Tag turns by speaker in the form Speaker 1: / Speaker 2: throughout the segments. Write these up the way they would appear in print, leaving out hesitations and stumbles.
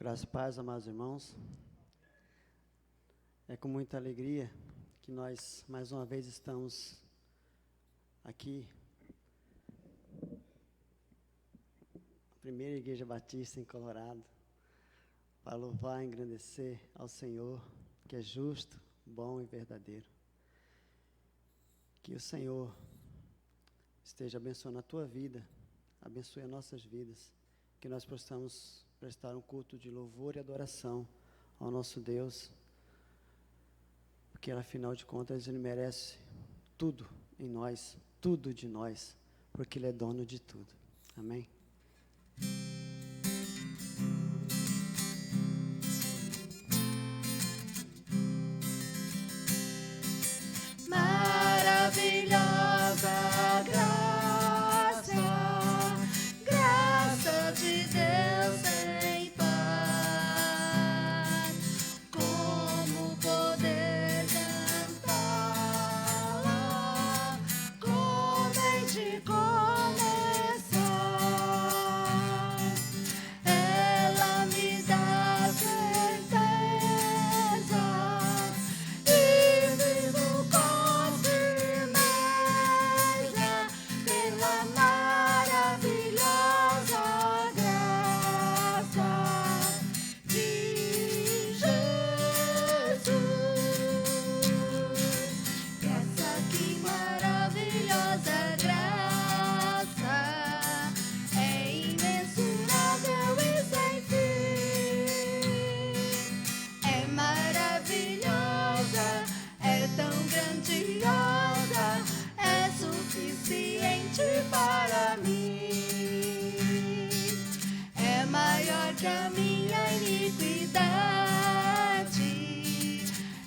Speaker 1: Graças e paz, amados irmãos. É com muita alegria que nós, mais uma vez, estamos aqui, a primeira igreja batista em Colorado, para louvar e engrandecer ao Senhor, que é justo, bom e verdadeiro. Que o Senhor esteja abençoando a tua vida, abençoe as nossas vidas, que nós possamos prestar um culto de louvor e adoração ao nosso Deus, porque afinal de contas Ele merece tudo em nós, tudo de nós, porque Ele é dono de tudo. Amém?
Speaker 2: Maravilhosa graça, graça de Deus sem par, como poder cantá-la, como hei de começar? Ela me dá certeza e vivo com firmeza pela maravilhosa graça de Jesus. Essa que maravilhosa graça é imensurável e sem fim. É maravilhosa, é tão grandiosa, é suficiente para mim. É maior que a minha iniquidade,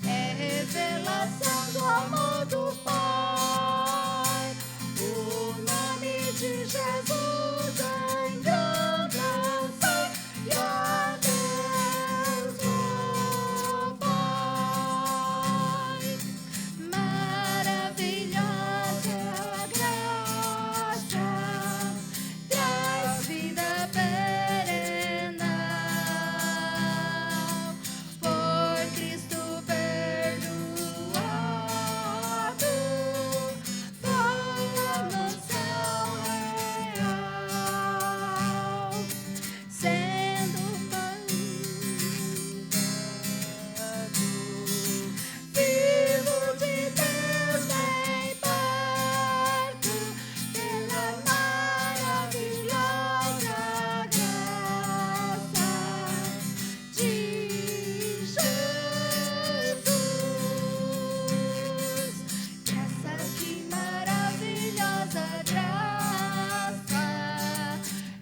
Speaker 2: é revelação do amor do Pai. O nome de Jesus engrandece e a Deus louvar. Maravilhosa graça traz vida perenal, por Cristo perdoado, fala no céu real, sendo filho de Deus bem perto, pela maravilhosa graça de Jesus. Essa que maravilhosa graça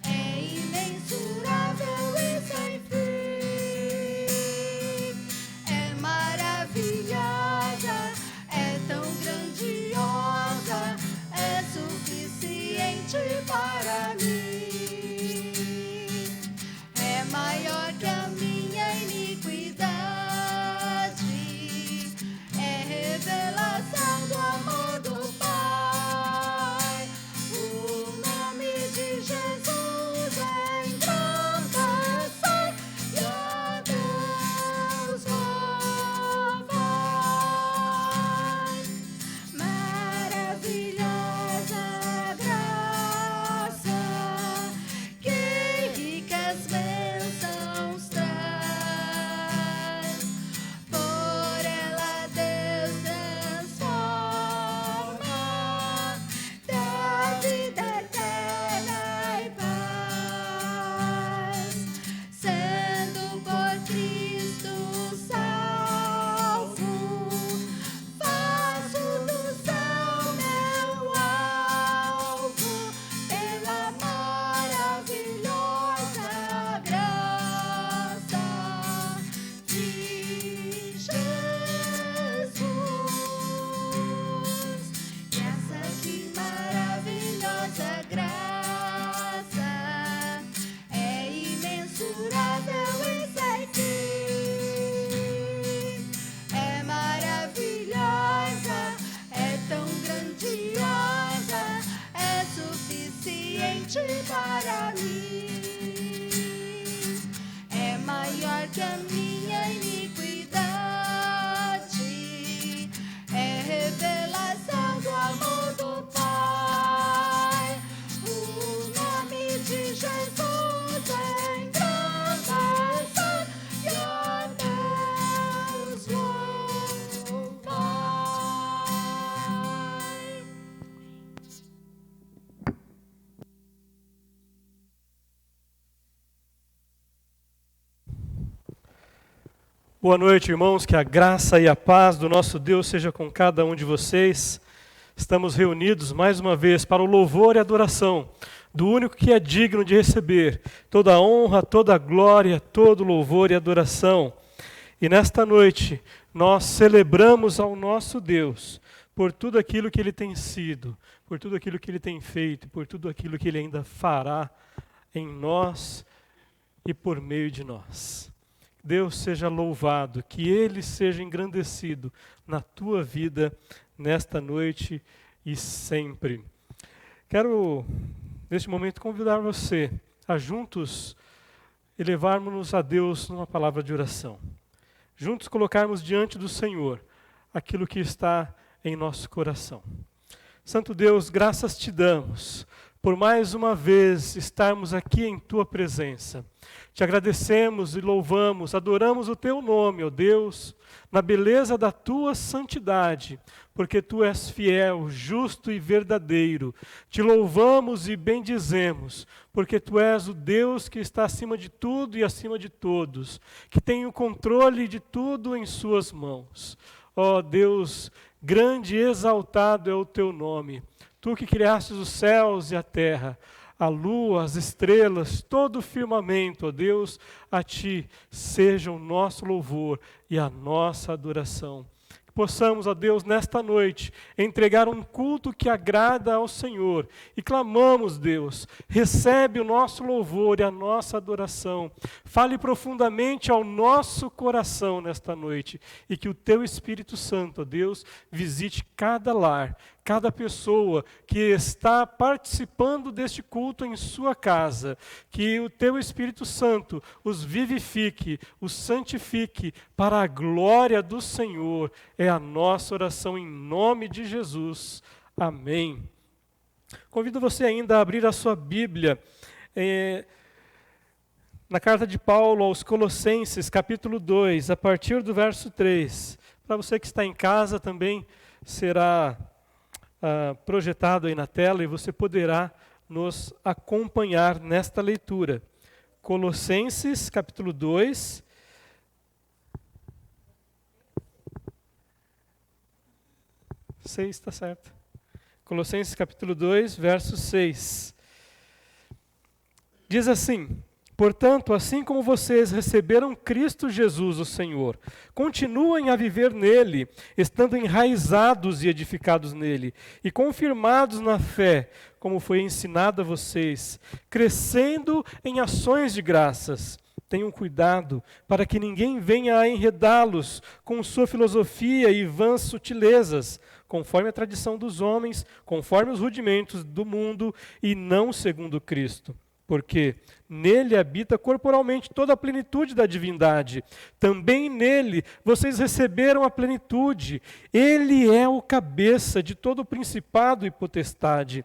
Speaker 2: é imensurável e sem fim. É maravilhosa, é tão grandiosa, é suficiente para mim. É maior que a minha iniquidade, é revelação do amor do Pai. O nome de Jesus engrandece e a Deus louvar. Maravilhosa graça, que ricas bênçãos traz. Por ela Deus transforma, dá vida eterna e paz. Sendo por Cristo salvo, faço do céu meu alvo, pela maravilhosa graça de Jesus. Essa que maravilhosa graça é imensurável e sem fim. É maravilhosa, é tão grandiosa, é suficiente para mim. É maior que a minha iniquidade é revelação do amor do Pai. O nome de Jesus é engrandecido e a Deus louvai.
Speaker 3: Boa noite, irmãos, que a graça e a paz do nosso Deus seja com cada um de vocês. Estamos reunidos mais uma vez para o louvor e adoração do único que é digno de receber toda a honra, toda a glória, todo o louvor e adoração. E nesta noite nós celebramos ao nosso Deus por tudo aquilo que Ele tem sido, por tudo aquilo que Ele tem feito, por tudo aquilo que Ele ainda fará em nós e por meio de nós. Deus seja louvado, que Ele seja engrandecido na tua vida, nesta noite e sempre. Quero, neste momento, convidar você a juntos elevarmos a Deus numa palavra de oração. Juntos colocarmos diante do Senhor aquilo que está em nosso coração. Santo Deus, graças te damos por mais uma vez estarmos aqui em tua presença. Te agradecemos e louvamos, adoramos o teu nome, ó Deus, na beleza da tua santidade, porque tu és fiel, justo e verdadeiro. Te louvamos e bendizemos, porque tu és o Deus que está acima de tudo e acima de todos, que tem o controle de tudo em suas mãos. Ó Deus, grande e exaltado é o teu nome. Tu que criastes os céus e a terra, a lua, as estrelas, todo o firmamento, ó Deus, a Ti seja o nosso louvor e a nossa adoração. Que possamos, ó Deus, nesta noite, entregar um culto que agrada ao Senhor. E clamamos, Deus, recebe o nosso louvor e a nossa adoração. Fale profundamente ao nosso coração nesta noite. E que o Teu Espírito Santo, ó Deus, visite cada lar, cada pessoa que está participando deste culto em sua casa, que o Teu Espírito Santo os vivifique, os santifique para a glória do Senhor. É a nossa oração em nome de Jesus. Amém. Convido você ainda a abrir a sua Bíblia na carta de Paulo aos Colossenses, capítulo 2, a partir do verso 3. Para você que está em casa também será projetado aí na tela e você poderá nos acompanhar nesta leitura. Colossenses, capítulo 2. Está certo. Colossenses, capítulo 2, verso 6. Diz assim: portanto, assim como vocês receberam Cristo Jesus, o Senhor, continuem a viver nele, estando enraizados e edificados nele, e confirmados na fé, como foi ensinado a vocês, crescendo em ações de graças. Tenham cuidado para que ninguém venha a enredá-los com sua filosofia e vãs sutilezas, conforme a tradição dos homens, conforme os rudimentos do mundo e não segundo Cristo. Porque nele habita corporalmente toda a plenitude da divindade. Também nele vocês receberam a plenitude. Ele é o cabeça de todo o principado e potestade.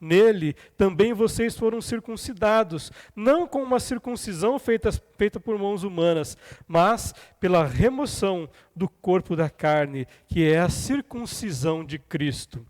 Speaker 3: Nele também vocês foram circuncidados, não com uma circuncisão feita por mãos humanas, mas pela remoção do corpo da carne, que é a circuncisão de Cristo.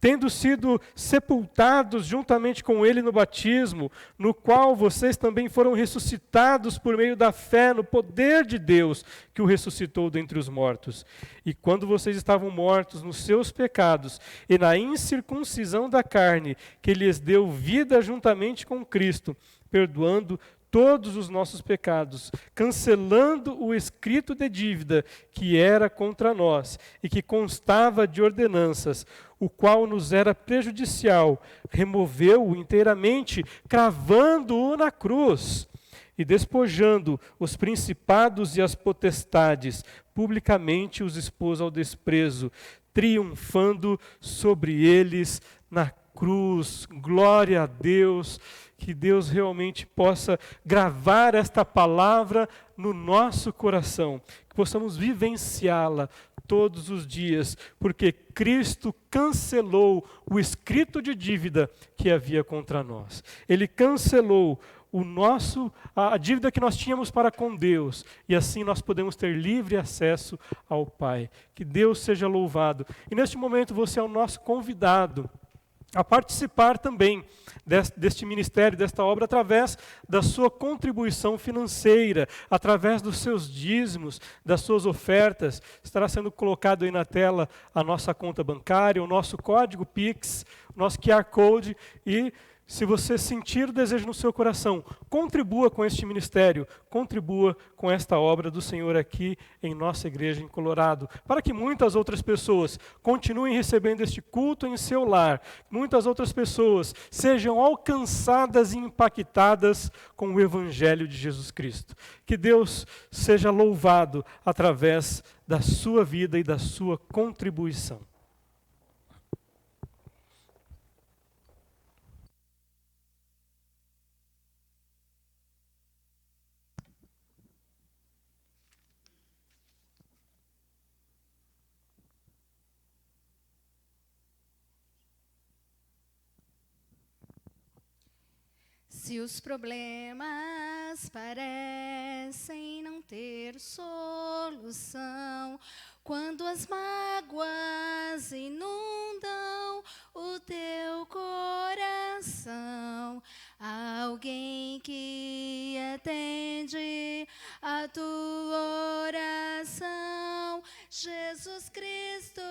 Speaker 3: Tendo sido sepultados juntamente com Ele no batismo, no qual vocês também foram ressuscitados por meio da fé no poder de Deus, que o ressuscitou dentre os mortos. E quando vocês estavam mortos nos seus pecados e na incircuncisão da carne, que lhes deu vida juntamente com Cristo, perdoando todos os nossos pecados, cancelando o escrito de dívida que era contra nós e que constava de ordenanças, o qual nos era prejudicial, removeu-o inteiramente, cravando-o na cruz e despojando os principados e as potestades, publicamente os expôs ao desprezo, triunfando sobre eles na cruz. Glória a Deus. que Deus realmente possa gravar esta palavra no nosso coração, que possamos vivenciá-la todos os dias, porque Cristo cancelou o escrito de dívida que havia contra nós. Ele cancelou a dívida que nós tínhamos para com Deus, e assim nós podemos ter livre acesso ao Pai. Que Deus seja louvado. E neste momento você é o nosso convidado a participar também deste ministério, desta obra, através da sua contribuição financeira, através dos seus dízimos, das suas ofertas. Estará sendo colocado aí na tela a nossa conta bancária, o nosso código Pix, o nosso QR Code, e se você sentir o desejo no seu coração, contribua com este ministério, contribua com esta obra do Senhor aqui em nossa igreja em Colorado, para que muitas outras pessoas continuem recebendo este culto em seu lar, muitas outras pessoas sejam alcançadas e impactadas com o Evangelho de Jesus Cristo. Que Deus seja louvado através da sua vida e da sua contribuição.
Speaker 2: Se os problemas parecem não ter solução, quando as mágoas inundam o teu coração, alguém que atende a tua oração, Jesus Cristo,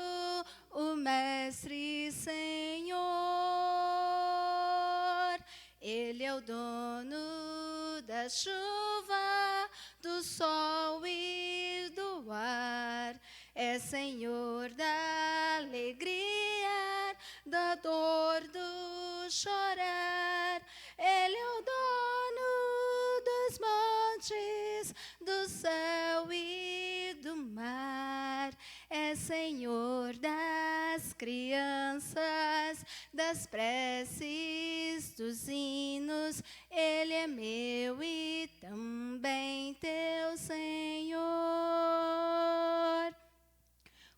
Speaker 2: o Mestre e Senhor. Ele é o dono da chuva, do sol e do ar. É Senhor da alegria, da dor, do chorar. Ele é o dono dos montes, do céu e do mar. É Senhor das crianças, das preces, dos hinos. Ele é meu e também teu Senhor.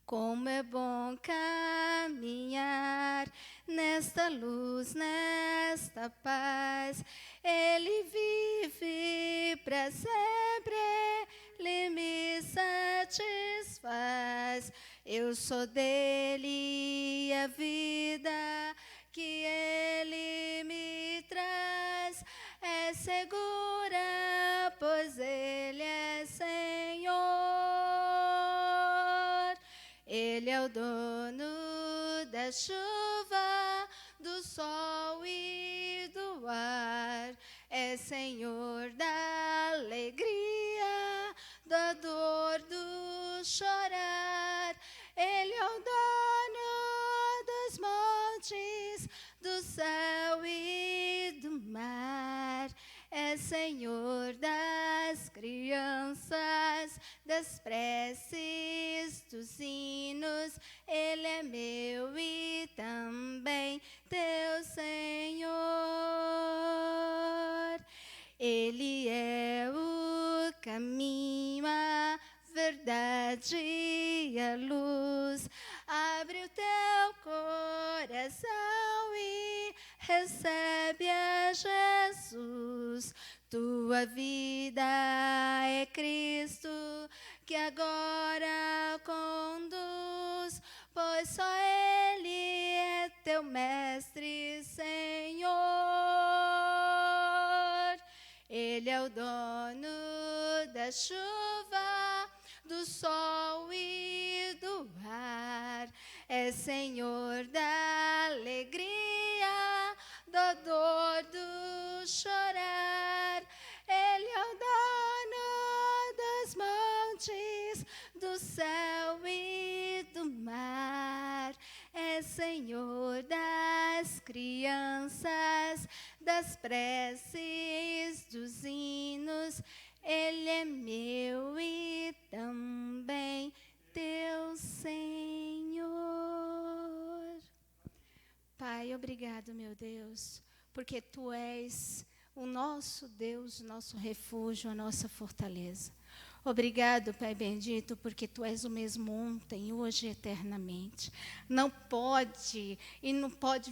Speaker 2: Como é bom caminhar nesta luz, nesta paz. Ele vive para sempre, Ele me satisfaz. Eu sou dele, a vida que Ele me traz é segura, pois Ele é Senhor. Ele é o dono da chuva, do sol e do ar. É Senhor da alegria, da dor, do chorar. Ele é o dono dos montes, do céu e do mar. É Senhor das crianças, das preces, dos hinos. Ele é meu e também teu Senhor. Ele é o caminho, a verdade e a luz. Abre o teu coração e recebe a Jesus. Tua vida é Cristo que agora conduz, pois só Ele é teu Mestre e Senhor. Ele é o dono da chuva, do sol e do ar. É Senhor da alegria, da dor, do chorar. Ele é o dono dos montes, do céu e do mar. É Senhor das crianças, das preces, dos hinos. Ele é meu e também teu Senhor. Pai, obrigado, meu Deus, porque Tu és o nosso Deus, o nosso refúgio, a nossa fortaleza. Obrigado, Pai bendito, porque Tu és o mesmo ontem, hoje e eternamente. Não pode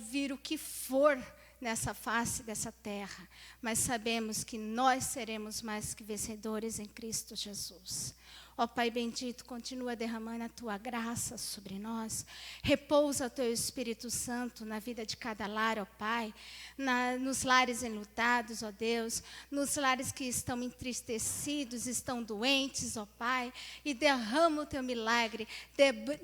Speaker 2: vir o que for nessa face dessa terra, mas sabemos que nós seremos mais que vencedores em Cristo Jesus. Ó Pai bendito, continua derramando a Tua graça sobre nós. Repousa o Teu Espírito Santo na vida de cada lar, ó Pai. Nos lares enlutados, ó Deus. Nos lares que estão entristecidos, estão doentes, ó Pai. E derrama o Teu milagre.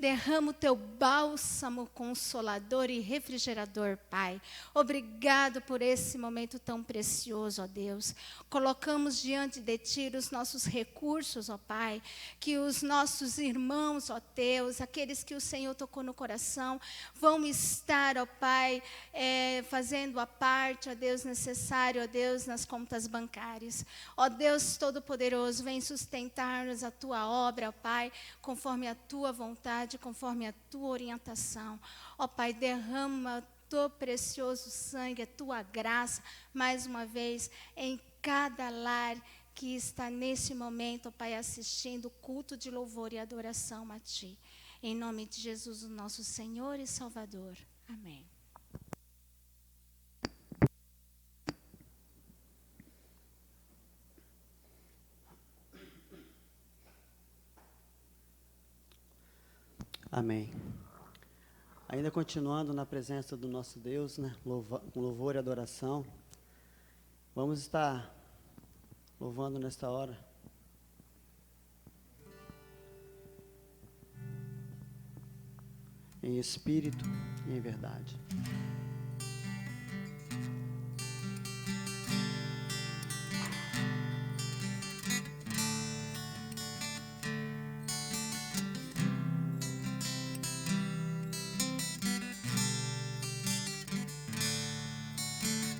Speaker 2: Derrama o Teu bálsamo consolador e refrigerador, Pai. Obrigado por esse momento tão precioso, ó Deus. Colocamos diante de Ti os nossos recursos, ó Pai. Que os nossos irmãos, ó Deus, aqueles que o Senhor tocou no coração, vão estar, ó Pai, fazendo a parte, ó Deus, necessário, ó Deus, nas contas bancárias. Ó Deus Todo-Poderoso, vem sustentar-nos a Tua obra, ó Pai, conforme a Tua vontade, conforme a Tua orientação. Ó Pai, derrama Teu precioso sangue, a Tua graça, mais uma vez, em cada lar que está nesse momento, ó Pai, assistindo o culto de louvor e adoração a Ti. Em nome de Jesus, o nosso Senhor e Salvador. Amém.
Speaker 1: Amém. Ainda continuando na presença do nosso Deus, né, com louvor e adoração, vamos estar louvando nesta hora. Em espírito e em verdade.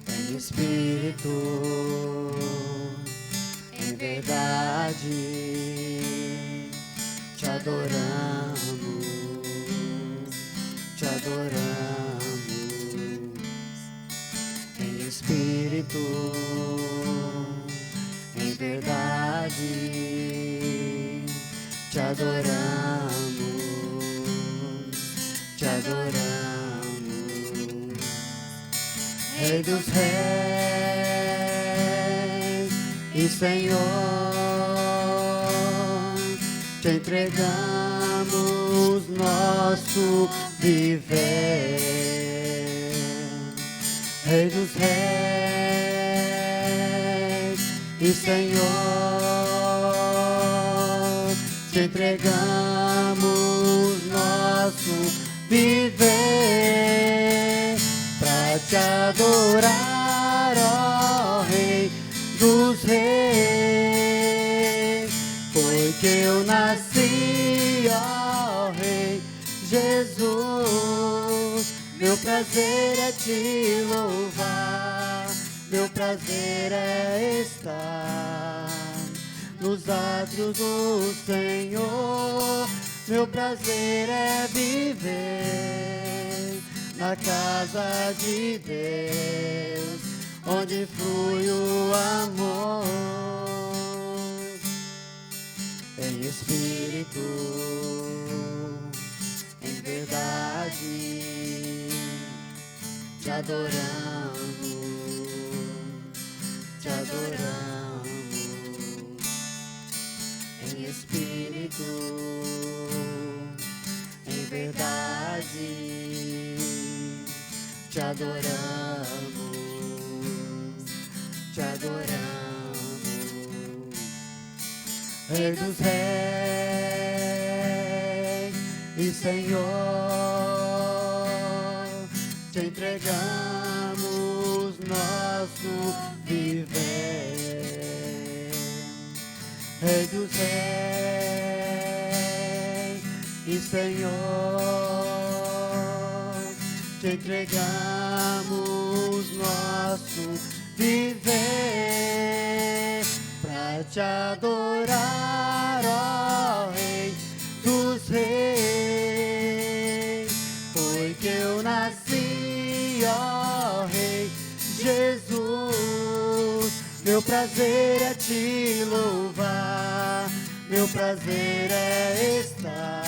Speaker 1: Em espírito, em verdade, te adoramos, te adoramos. Em espírito, em verdade, te adoramos, te adoramos. Rei dos reis e Senhor, te entregamos nosso viver. Rei dos reis e Senhor, te entregamos nosso viver pra te adorar, ó Rei dos reis. Foi que eu nasci, ó Rei Jesus. Meu prazer é te louvar, meu prazer é estar nos átrios do Senhor. Meu prazer é viver na casa de Deus, onde flui o amor. Em espírito, em verdade, te adoramos, te adoramos. Em espírito, em verdade, te adoramos, te adoramos. Rei dos reis e Senhor, te entregamos nosso viver. Rei dos reis e Senhor, te entregamos nosso viver pra te adorar, ó Rei dos reis. Foi que eu nasci, ó Rei Jesus. Meu prazer é te louvar, meu prazer é estar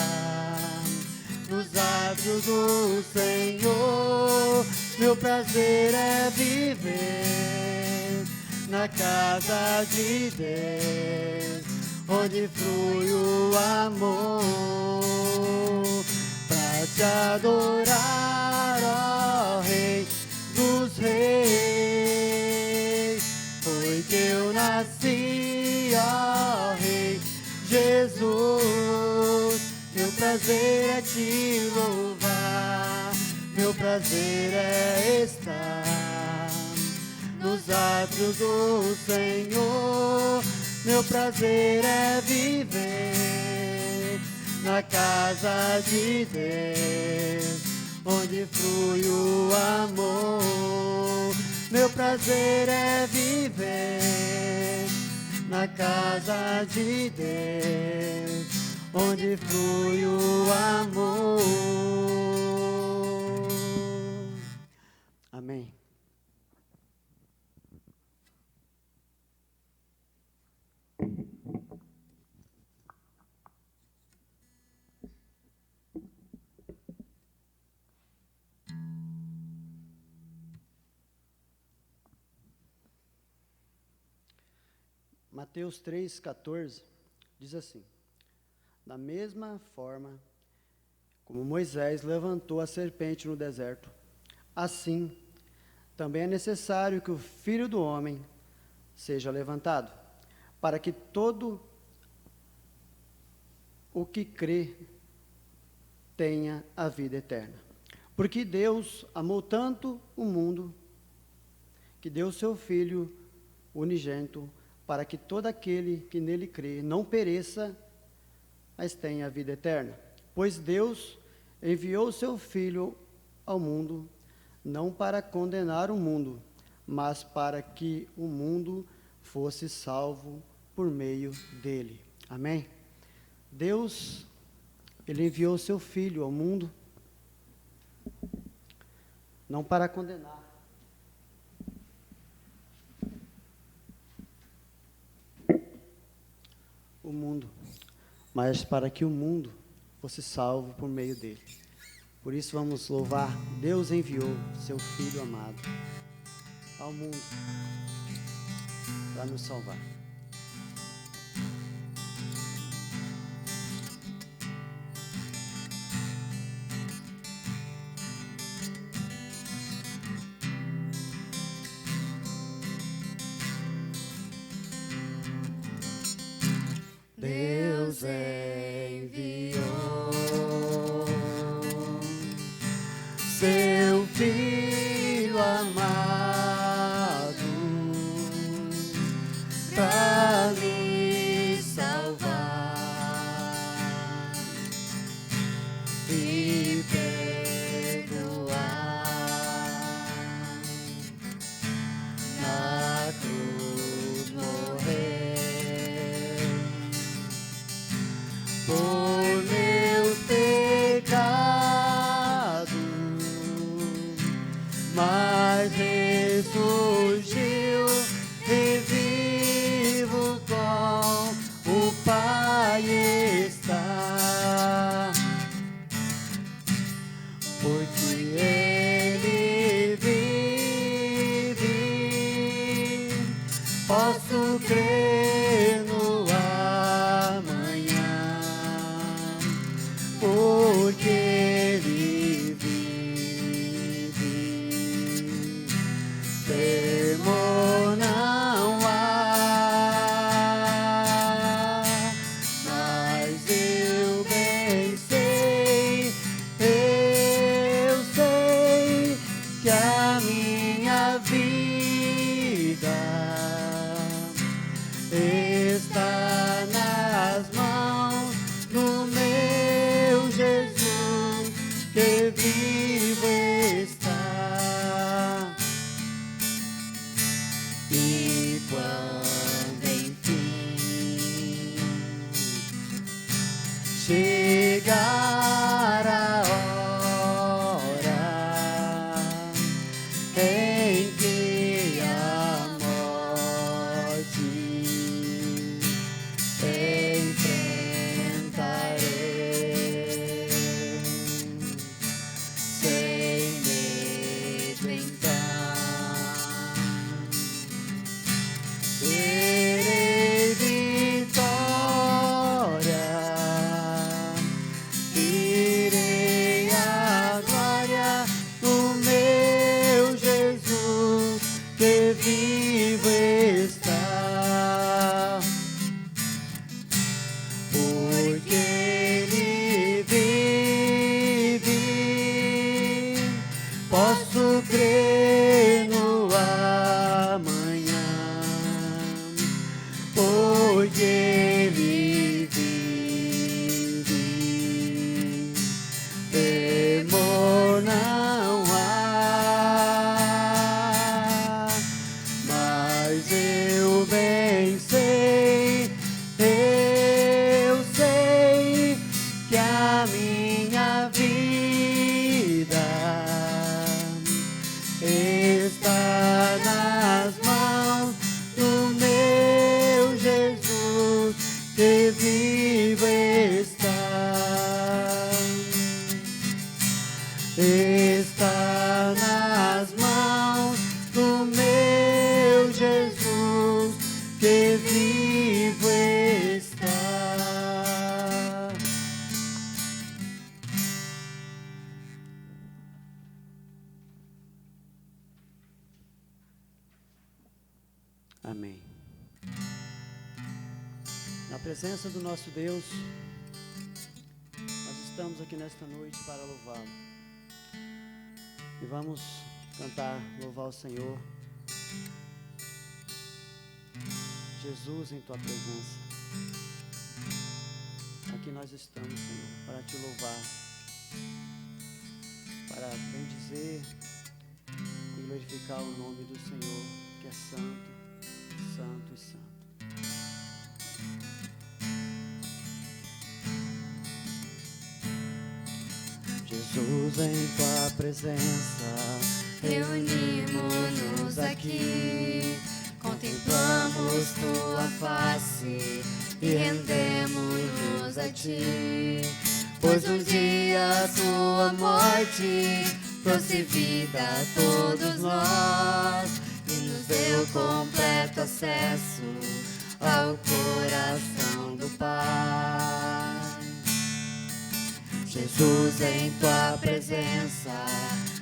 Speaker 1: nos átrios do Senhor. Meu prazer é viver na casa de Deus, onde flui o amor, pra te adorar, ó Rei dos Reis. Foi que eu nasci, ó Rei Jesus. Meu prazer é te louvar, meu prazer é estar nos átrios do Senhor. Meu prazer é viver na casa de Deus, onde flui o amor. Meu prazer é viver na casa de Deus, onde flui o amor. Amém. Mateus 3,14 diz assim: da mesma forma como Moisés levantou a serpente no deserto, assim também é necessário que o Filho do Homem seja levantado, para que todo o que crê tenha a vida eterna. Porque Deus amou tanto o mundo, que deu seu Filho unigênito, para que todo aquele que nele crê não pereça, mas tenha a vida eterna. Pois Deus enviou seu Filho ao mundo, não para condenar o mundo, mas para que o mundo fosse salvo por meio dele. Amém? Deus, ele enviou seu Filho ao mundo, não para condenar, o mundo, mas para que o mundo fosse salvo por meio dele. Por isso vamos louvar. Deus enviou seu Filho amado ao mundo para nos salvar. Deus enviou seu Filho amado para me salvar e perdoar. Na cruz morrer por meus pecados, mas ressurgiu e vivo com o Pai está. Pois se Ele vive, posso crer no amanhã, porque Ele vive. Temor não há, mas eu bem sei que a minha vida está nas mãos do meu Jesus, que vivo está. E quando enfim chegar a hora em que vivo está, porque Ele vive, posso crer no amanhã, porque Ele vive, temor não há, mas eu bem sei, eu sei que a minha vida está nas mãos do meu Jesus, que vivo está. Está nas mãos do meu Jesus, que vivo está. Amém. Na presença do nosso Deus, nós estamos aqui nesta noite para louvá-lo. E vamos cantar, louvar o Senhor. Jesus, em tua presença. Aqui nós estamos, Senhor, para te louvar, para bendizer e glorificar o nome do Senhor, que é santo, santo e santo. Jesus, em tua presença,
Speaker 4: reunimos-nos aqui, contemplamos tua face e rendemos-nos a ti, pois um dia tua morte trouxe vida a todos nós e nos deu completo acesso ao coração do Pai. Jesus, em tua presença,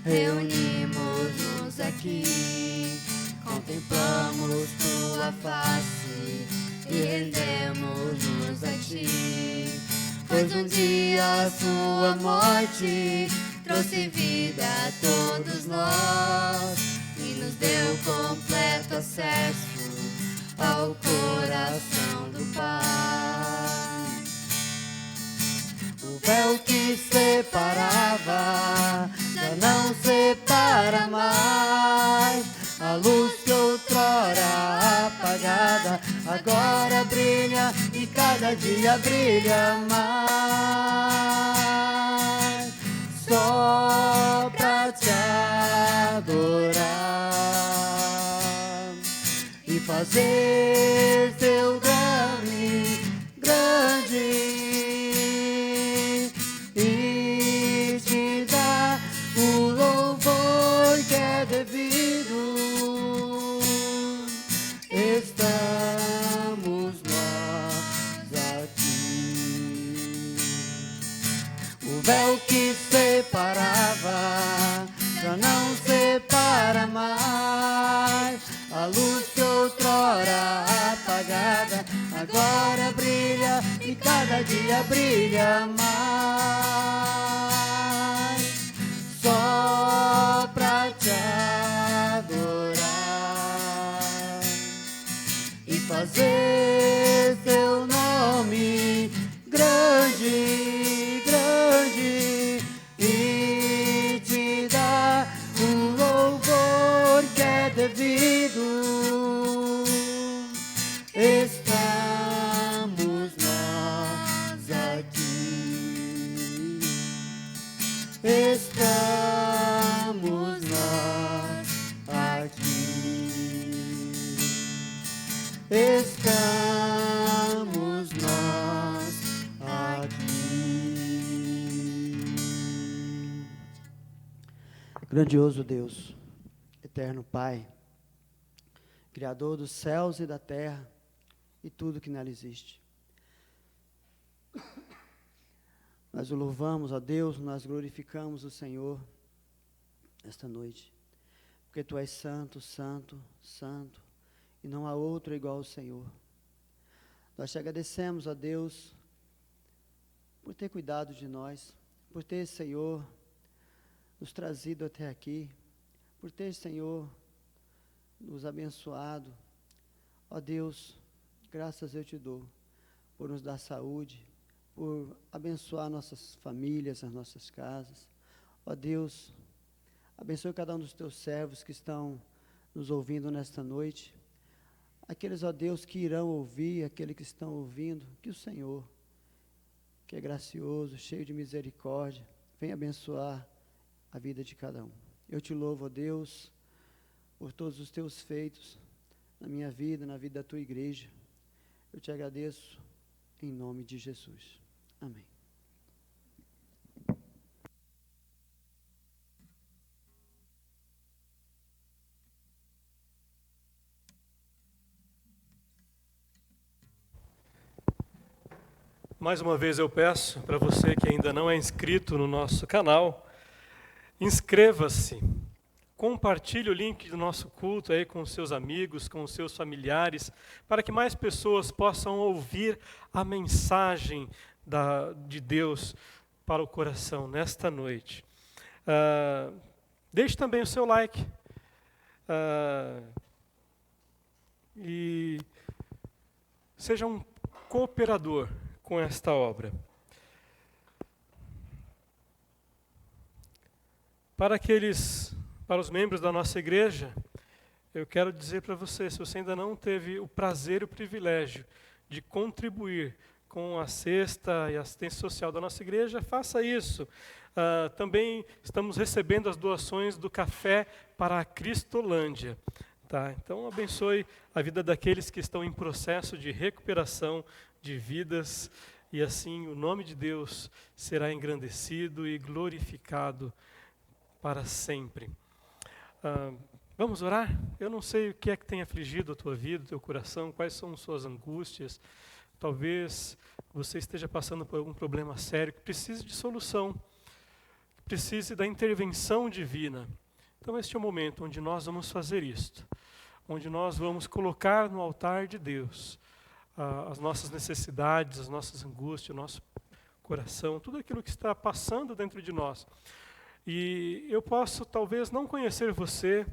Speaker 4: reunimos-nos aqui, contemplamos tua face e rendemos-nos a ti, pois um dia a tua morte trouxe vida a todos nós e nos deu completo acesso ao coração do Pai. O véu que separava já não separa mais. A luz que outrora apagada agora brilha e cada dia brilha mais. Só pra te adorar e fazer teu nome grande e te dar o louvor que é devido. Estamos nós aqui. O véu que separava já não separa mais. A luz que outrora apagada agora brilha e cada dia brilha mais. Só pra te adorar e fazer teu nome grande, grande e te dar o louvor que é devido. Estamos nós aqui. Estamos nós aqui. Estamos nós aqui. Grandioso Deus, eterno Pai, Criador dos céus e da terra e tudo que nela existe. Nós o louvamos, ó Deus, nós glorificamos o Senhor esta noite,
Speaker 1: porque Tu és santo, santo, santo, e não há outro igual ao Senhor. Nós te agradecemos, ó Deus, por ter cuidado de nós, por ter, Senhor, nos trazido até aqui, por ter, Senhor, nos abençoado. Ó Deus, graças eu te dou por nos dar saúde, por abençoar nossas famílias, as nossas casas. Ó Deus, abençoe cada um dos teus servos que estão nos ouvindo nesta noite. Aqueles, ó Deus, que irão ouvir, aqueles que estão ouvindo, que o Senhor, que é gracioso, cheio de misericórdia, venha abençoar a vida de cada um. Eu te louvo, ó Deus, por todos os teus feitos na minha vida, na vida da tua igreja. Eu te agradeço em nome de Jesus. Amém.
Speaker 3: Mais uma vez eu peço para você que ainda não é inscrito no nosso canal, inscreva-se, compartilhe o link do nosso culto aí com os seus amigos, com os seus familiares, para que mais pessoas possam ouvir a mensagem de Deus para o coração nesta noite. Deixe também o seu like e seja um cooperador com esta obra. Para os membros da nossa igreja, eu quero dizer para você, se você ainda não teve o prazer e o privilégio de contribuir com a cesta e a assistência social da nossa igreja, faça isso. Também estamos recebendo as doações do café para a Cristolândia. Tá? Então, abençoe a vida daqueles que estão em processo de recuperação de vidas, e assim o nome de Deus será engrandecido e glorificado para sempre. Vamos orar? Eu não sei o que é que tem afligido a tua vida, o teu coração, quais são suas angústias. Talvez você esteja passando por algum problema sério, que precise de solução, que precise da intervenção divina. Então este é o momento onde nós vamos fazer isto, onde nós vamos colocar no altar de Deus as nossas necessidades, as nossas angústias, o nosso coração, tudo aquilo que está passando dentro de nós. E eu posso talvez não conhecer você,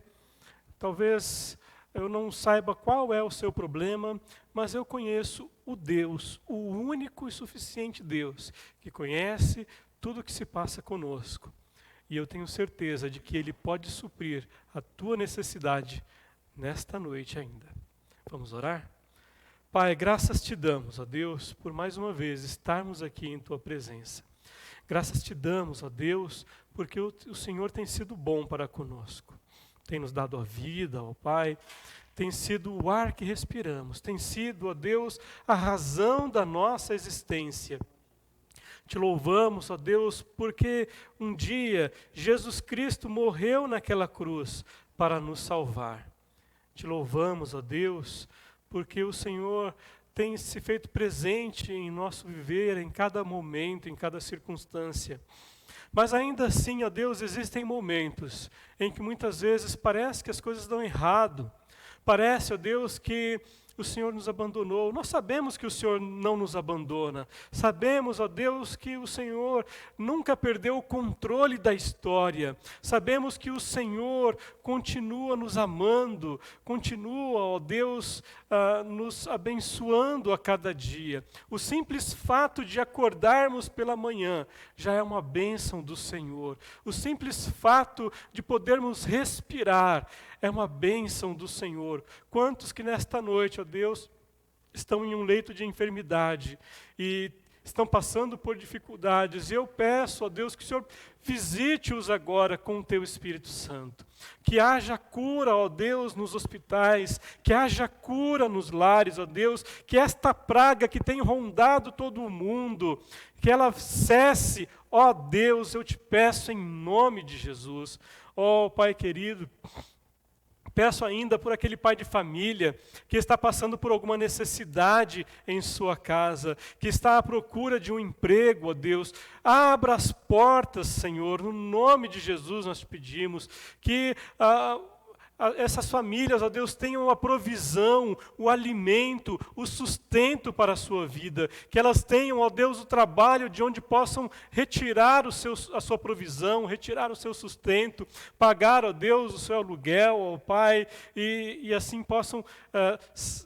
Speaker 3: talvez eu não saiba qual é o seu problema, mas eu conheço o Deus, o único e suficiente Deus, que conhece tudo o que se passa conosco. E eu tenho certeza de que Ele pode suprir a tua necessidade nesta noite ainda. Vamos orar? Pai, graças te damos, ó Deus, por mais uma vez estarmos aqui em tua presença. Graças te damos, ó Deus, porque o Senhor tem sido bom para conosco. Tem nos dado a vida, ó Pai, tem sido o ar que respiramos, tem sido, ó Deus, a razão da nossa existência. Te louvamos, ó Deus, porque um dia Jesus Cristo morreu naquela cruz para nos salvar. Te louvamos, ó Deus, porque o Senhor tem se feito presente em nosso viver, em cada momento, em cada circunstância. Mas ainda assim, ó Deus, existem momentos em que muitas vezes parece que as coisas dão errado. Parece, ó Deus, que o Senhor nos abandonou. Nós sabemos que o Senhor não nos abandona. Sabemos, ó Deus, que o Senhor nunca perdeu o controle da história. Sabemos que o Senhor continua nos amando, continua, ó Deus, nos abençoando a cada dia. O simples fato de acordarmos pela manhã já é uma bênção do Senhor. O simples fato de podermos respirar é uma bênção do Senhor. Quantos que nesta noite, ó Deus, estão em um leito de enfermidade e estão passando por dificuldades. E eu peço, ó Deus, que o Senhor visite-os agora com o Teu Espírito Santo. Que haja cura, ó Deus, nos hospitais, que haja cura nos lares, ó Deus, que esta praga que tem rondado todo o mundo, que ela cesse, ó Deus, eu te peço em nome de Jesus. Ó Pai querido, peço ainda por aquele pai de família que está passando por alguma necessidade em sua casa, que está à procura de um emprego, ó Deus. Abra as portas, Senhor, no nome de Jesus nós te pedimos, que essas famílias, ó Deus, tenham a provisão, o alimento, o sustento para a sua vida. Que elas tenham, ó Deus, o trabalho de onde possam retirar a sua provisão, retirar o seu sustento, pagar, ó Deus, o seu aluguel, ó Pai, e assim possam,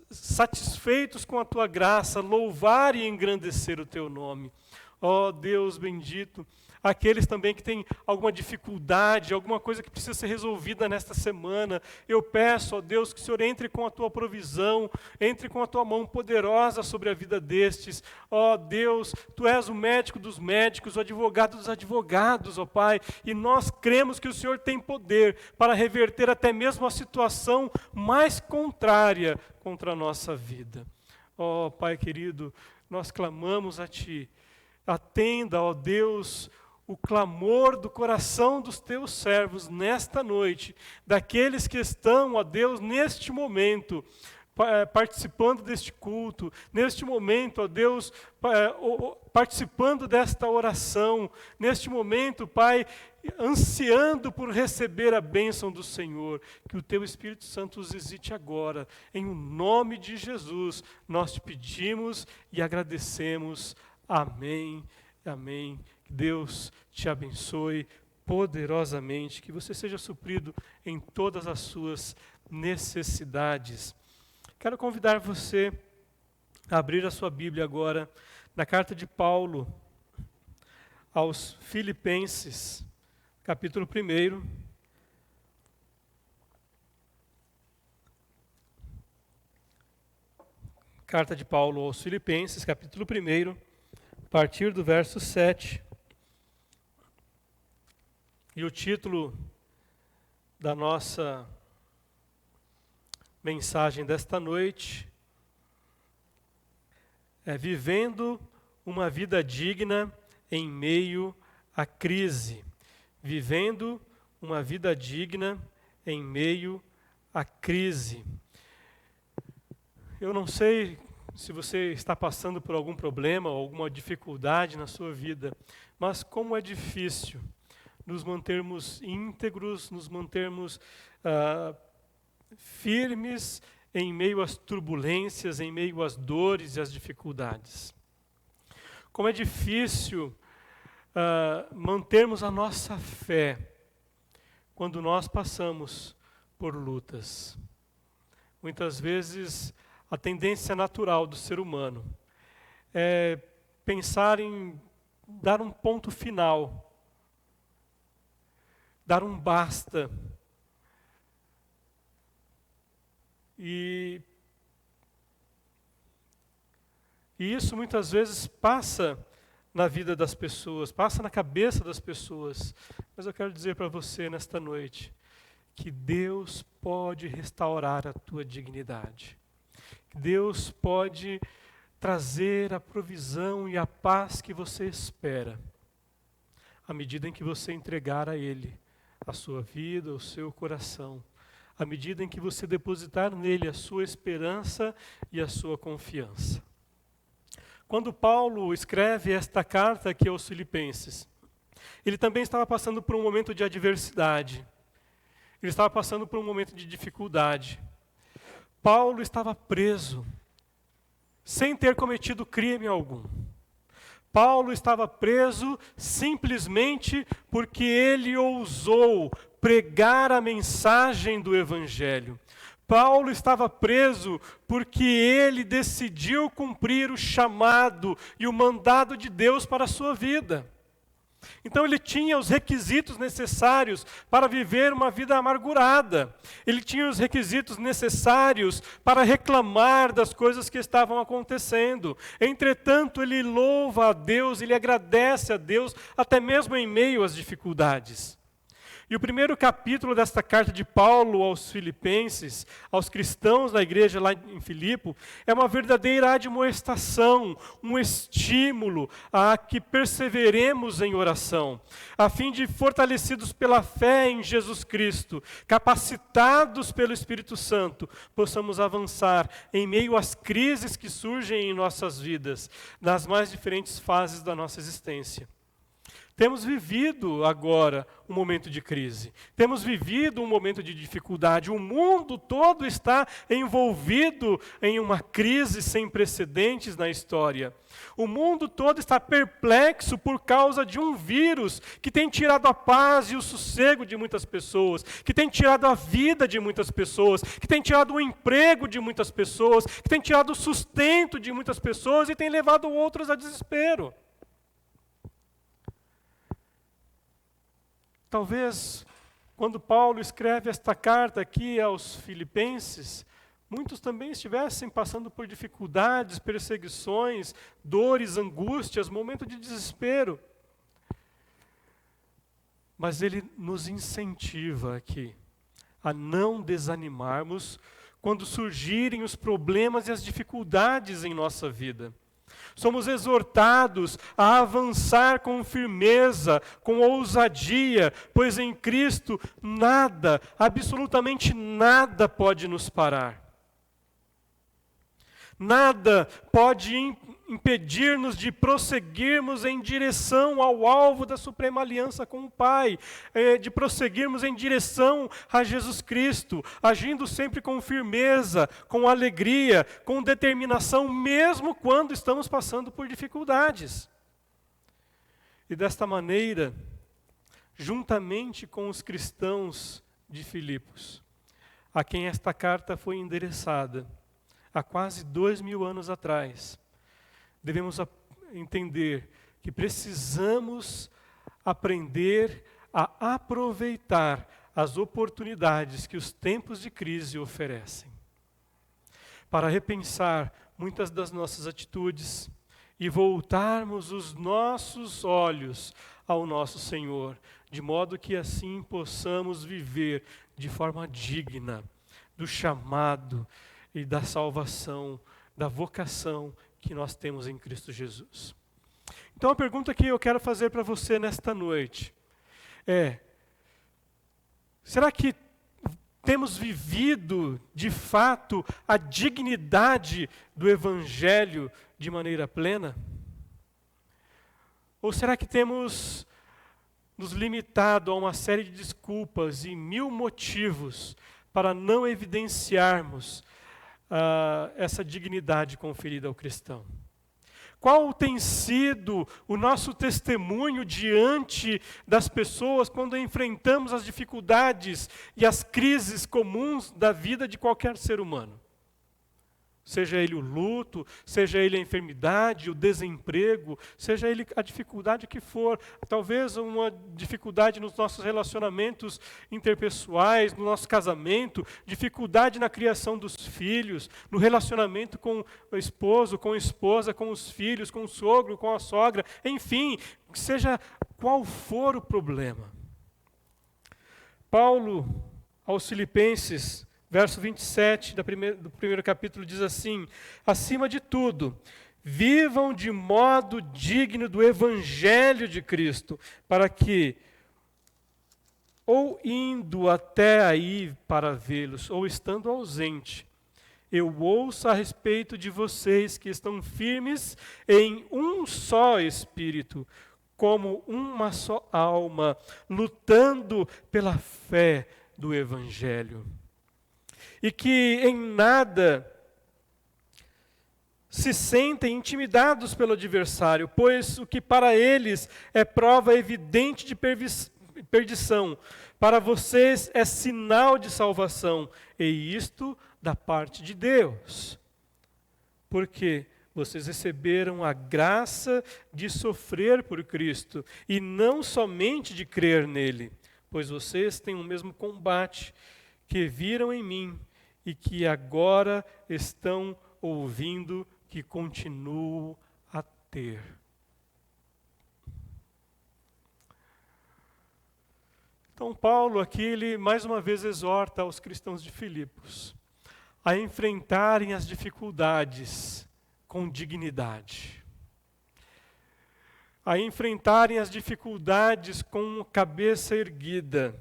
Speaker 3: satisfeitos com a tua graça, louvar e engrandecer o teu nome. Ó Deus bendito, aqueles também que têm alguma dificuldade, alguma coisa que precisa ser resolvida nesta semana, eu peço, ó Deus, que o Senhor entre com a tua provisão, entre com a tua mão poderosa sobre a vida destes. Ó Deus, tu és o médico dos médicos, o advogado dos advogados, ó Pai, e nós cremos que o Senhor tem poder para reverter até mesmo a situação mais contrária contra a nossa vida. Ó Pai querido, nós clamamos a Ti. Atenda, ó Deus, o clamor do coração dos teus servos nesta noite, daqueles que estão, ó Deus, neste momento, participando deste culto, neste momento, ó Deus, participando desta oração, neste momento, Pai, ansiando por receber a bênção do Senhor, que o Teu Espírito Santo os visite agora, em o nome de Jesus, nós te pedimos e agradecemos. Amém, amém. Que Deus te abençoe poderosamente, que você seja suprido em todas as suas necessidades. Quero convidar você a abrir a sua Bíblia agora na carta de Paulo aos Filipenses, capítulo 1. Carta de Paulo aos Filipenses, capítulo 1, a partir do verso 7. E o título da nossa mensagem desta noite é Vivendo uma vida digna em meio à crise. Vivendo uma vida digna em meio à crise. Eu não sei se você está passando por algum problema ou alguma dificuldade na sua vida, mas como é difícil nos mantermos íntegros, nos mantermos firmes em meio às turbulências, em meio às dores e às dificuldades. Como é difícil mantermos a nossa fé quando nós passamos por lutas. Muitas vezes, a tendência natural do ser humano é pensar em dar um ponto final, dar um basta. E isso muitas vezes passa na vida das pessoas, passa na cabeça das pessoas. Mas eu quero dizer para você nesta noite que Deus pode restaurar a tua dignidade. Deus pode trazer a provisão e a paz que você espera, à medida em que você entregar a Ele a sua vida, o seu coração, à medida em que você depositar nele a sua esperança e a sua confiança. Quando Paulo escreve esta carta aqui aos Filipenses, ele também estava passando por um momento de adversidade, ele estava passando por um momento de dificuldade. Paulo estava preso, sem ter cometido crime algum. Paulo estava preso simplesmente porque ele ousou pregar a mensagem do Evangelho. Paulo estava preso porque ele decidiu cumprir o chamado e o mandado de Deus para a sua vida. Então ele tinha os requisitos necessários para viver uma vida amargurada. Ele tinha os requisitos necessários para reclamar das coisas que estavam acontecendo. Entretanto, ele louva a Deus, ele agradece a Deus, até mesmo em meio às dificuldades. E o primeiro capítulo desta carta de Paulo aos Filipenses, aos cristãos da igreja lá em Filipe, é uma verdadeira admoestação, um estímulo a que perseveremos em oração, a fim de, fortalecidos pela fé em Jesus Cristo, capacitados pelo Espírito Santo, possamos avançar em meio às crises que surgem em nossas vidas, nas mais diferentes fases da nossa existência. Temos vivido agora um momento de crise. Temos vivido um momento de dificuldade. O mundo todo está envolvido em uma crise sem precedentes na história. O mundo todo está perplexo por causa de um vírus que tem tirado a paz e o sossego de muitas pessoas, que tem tirado a vida de muitas pessoas, que tem tirado o emprego de muitas pessoas, que tem tirado o sustento de muitas pessoas e tem levado outros a desespero. Talvez, quando Paulo escreve esta carta aqui aos Filipenses, muitos também estivessem passando por dificuldades, perseguições, dores, angústias, momento de desespero. Mas ele nos incentiva aqui a não desanimarmos quando surgirem os problemas e as dificuldades em nossa vida. Somos exortados a avançar com firmeza, com ousadia, pois em Cristo nada, absolutamente nada pode nos parar. Nada pode impedir-nos de prosseguirmos em direção ao alvo da suprema aliança com o Pai, de prosseguirmos em direção a Jesus Cristo, agindo sempre com firmeza, com alegria, com determinação, mesmo quando estamos passando por dificuldades. E desta maneira, juntamente com os cristãos de Filipos, a quem esta carta foi endereçada, há quase 2000 anos atrás, devemos entender que precisamos aprender a aproveitar as oportunidades que os tempos de crise oferecem, para repensar muitas das nossas atitudes e voltarmos os nossos olhos ao nosso Senhor, de modo que assim possamos viver de forma digna do chamado e da salvação, da vocação que nós temos em Cristo Jesus. Então a pergunta que eu quero fazer para você nesta noite é: será que temos vivido, de fato, a dignidade do Evangelho de maneira plena? Ou será que temos nos limitado a uma série de desculpas e 1000 motivos para não evidenciarmos essa dignidade conferida ao cristão? Qual tem sido o nosso testemunho diante das pessoas quando enfrentamos as dificuldades e as crises comuns da vida de qualquer ser humano? Seja ele o luto, seja ele a enfermidade, o desemprego, seja ele a dificuldade que for, talvez uma dificuldade nos nossos relacionamentos interpessoais, no nosso casamento, dificuldade na criação dos filhos, no relacionamento com o esposo, com a esposa, com os filhos, com o sogro, com a sogra, enfim, seja qual for o problema. Paulo, aos Filipenses, verso 27 do primeiro capítulo diz assim: acima de tudo, vivam de modo digno do Evangelho de Cristo, para que, ou indo até aí para vê-los, ou estando ausente, eu ouça a respeito de vocês que estão firmes em um só Espírito, como uma só alma, lutando pela fé do Evangelho. E que em nada se sentem intimidados pelo adversário, pois o que para eles é prova evidente de perdição, para vocês é sinal de salvação, e isto da parte de Deus. Porque vocês receberam a graça de sofrer por Cristo, e não somente de crer nele, pois vocês têm o mesmo combate que viram em mim, e que agora estão ouvindo que continuo a ter. Então Paulo aqui, ele mais uma vez exorta aos cristãos de Filipos a enfrentarem as dificuldades com dignidade, a enfrentarem as dificuldades com cabeça erguida,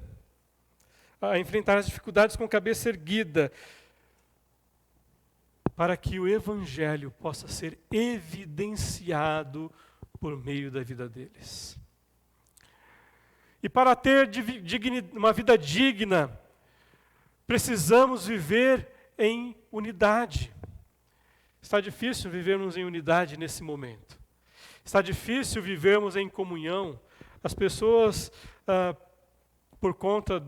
Speaker 3: a enfrentar as dificuldades com cabeça erguida, para que o Evangelho possa ser evidenciado por meio da vida deles. E para ter uma vida digna, precisamos viver em unidade. Está difícil vivermos em unidade nesse momento. Está difícil vivermos em comunhão. As pessoas, por conta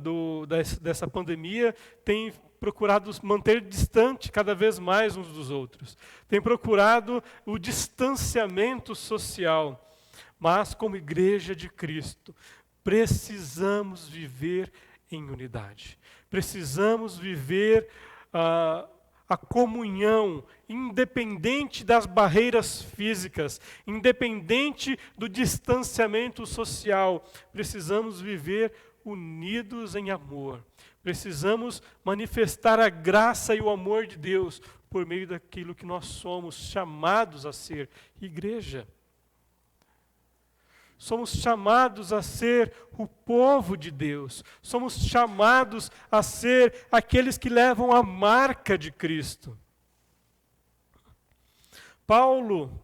Speaker 3: dessa pandemia, têm procurado manter distante cada vez mais uns dos outros. Têm procurado o distanciamento social. Mas, como igreja de Cristo, precisamos viver em unidade. Precisamos viver a comunhão, independente das barreiras físicas, independente do distanciamento social. Precisamos viver unidos em amor. Precisamos manifestar a graça e o amor de Deus por meio daquilo que nós somos chamados a ser, igreja. Somos chamados a ser o povo de Deus. Somos chamados a ser aqueles que levam a marca de Cristo. Paulo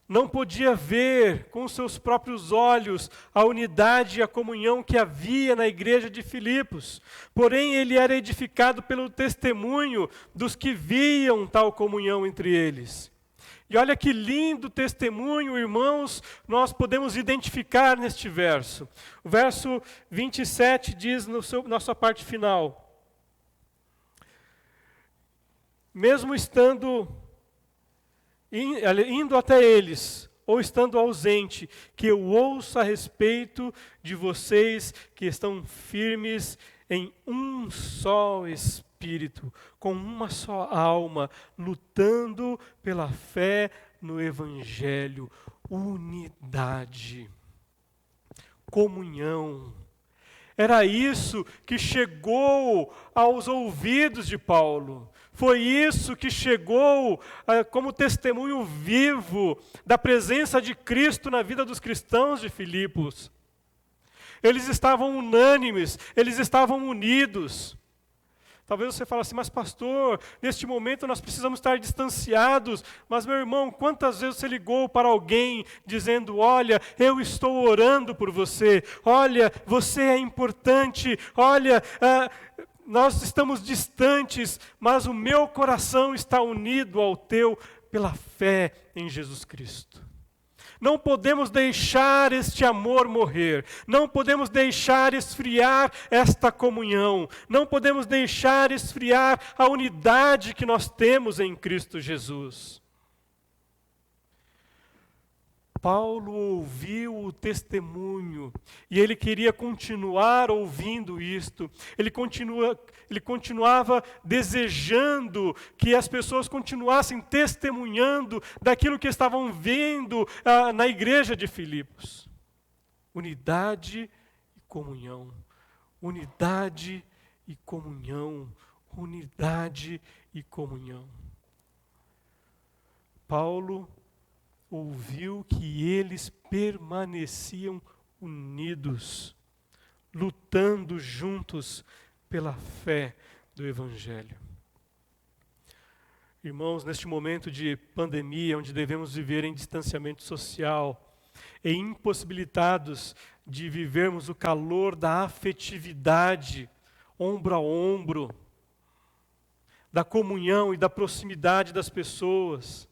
Speaker 3: não podia ver com seus próprios olhos a unidade e a comunhão que havia na igreja de Filipos. Porém, ele era edificado pelo testemunho dos que viam tal comunhão entre eles. E olha que lindo testemunho, irmãos, nós podemos identificar neste verso. O verso 27 diz na sua parte final: mesmo indo até eles, ou estando ausente, que eu ouça a respeito de vocês que estão firmes em um só Espírito, com uma só alma, lutando pela fé no Evangelho. Unidade, comunhão. Era isso que chegou aos ouvidos de Paulo. Foi isso que chegou como testemunho vivo da presença de Cristo na vida dos cristãos de Filipos. Eles estavam unânimes, eles estavam unidos. Talvez você fale assim, mas pastor, neste momento nós precisamos estar distanciados. Mas meu irmão, quantas vezes você ligou para alguém dizendo, olha, eu estou orando por você. Olha, você é importante. Olha, nós estamos distantes, mas o meu coração está unido ao teu pela fé em Jesus Cristo. Não podemos deixar este amor morrer. Não podemos deixar esfriar esta comunhão. Não podemos deixar esfriar a unidade que nós temos em Cristo Jesus. Paulo ouviu o testemunho e ele queria continuar ouvindo isto. Ele continuava desejando que as pessoas continuassem testemunhando daquilo que estavam vendo na igreja de Filipos. Unidade e comunhão. Unidade e comunhão. Unidade e comunhão. Paulo ouviu que eles permaneciam unidos, lutando juntos pela fé do Evangelho. Irmãos, neste momento de pandemia, onde devemos viver em distanciamento social e impossibilitados de vivermos o calor da afetividade, ombro a ombro, da comunhão e da proximidade das pessoas,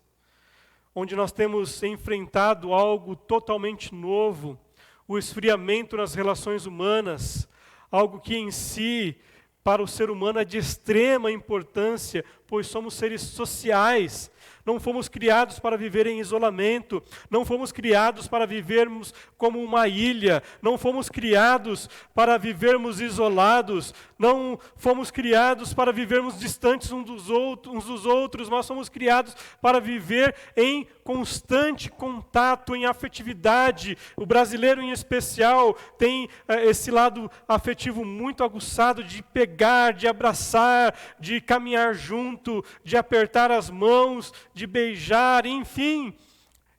Speaker 3: onde nós temos enfrentado algo totalmente novo, o esfriamento nas relações humanas, algo que em si, para o ser humano, é de extrema importância, pois somos seres sociais. Não fomos criados para viver em isolamento, não fomos criados para vivermos como uma ilha, não fomos criados para vivermos isolados, não fomos criados para vivermos distantes uns dos outros, nós somos criados para viver em constante contato, em afetividade. O brasileiro, em especial, tem esse lado afetivo muito aguçado de pegar, de abraçar, de caminhar junto, de apertar as mãos, de beijar, enfim.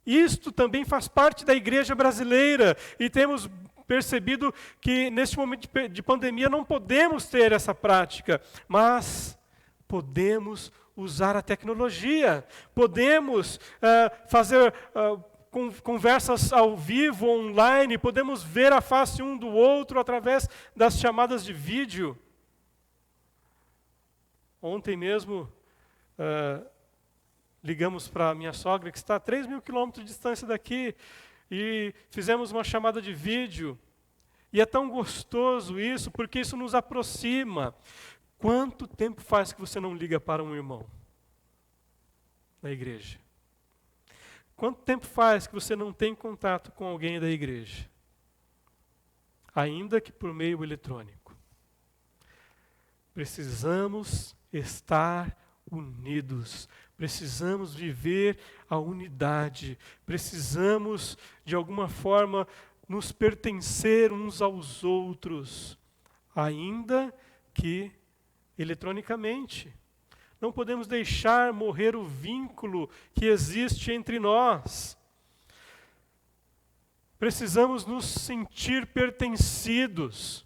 Speaker 3: Isto também faz parte da igreja brasileira e temos percebido que neste momento de pandemia não podemos ter essa prática, mas podemos usar a tecnologia, podemos fazer conversas ao vivo, online, podemos ver a face um do outro através das chamadas de vídeo. Ontem mesmo, ligamos para a minha sogra, que está a 3.000 quilômetros de distância daqui, e fizemos uma chamada de vídeo. E é tão gostoso isso, porque isso nos aproxima. Quanto tempo faz que você não liga para um irmão na igreja? Quanto tempo faz que você não tem contato com alguém da igreja? Ainda que por meio eletrônico. Precisamos estar unidos. Precisamos viver a unidade. Precisamos, de alguma forma, nos pertencer uns aos outros. Ainda que eletronicamente. Não podemos deixar morrer o vínculo que existe entre nós. Precisamos nos sentir pertencidos.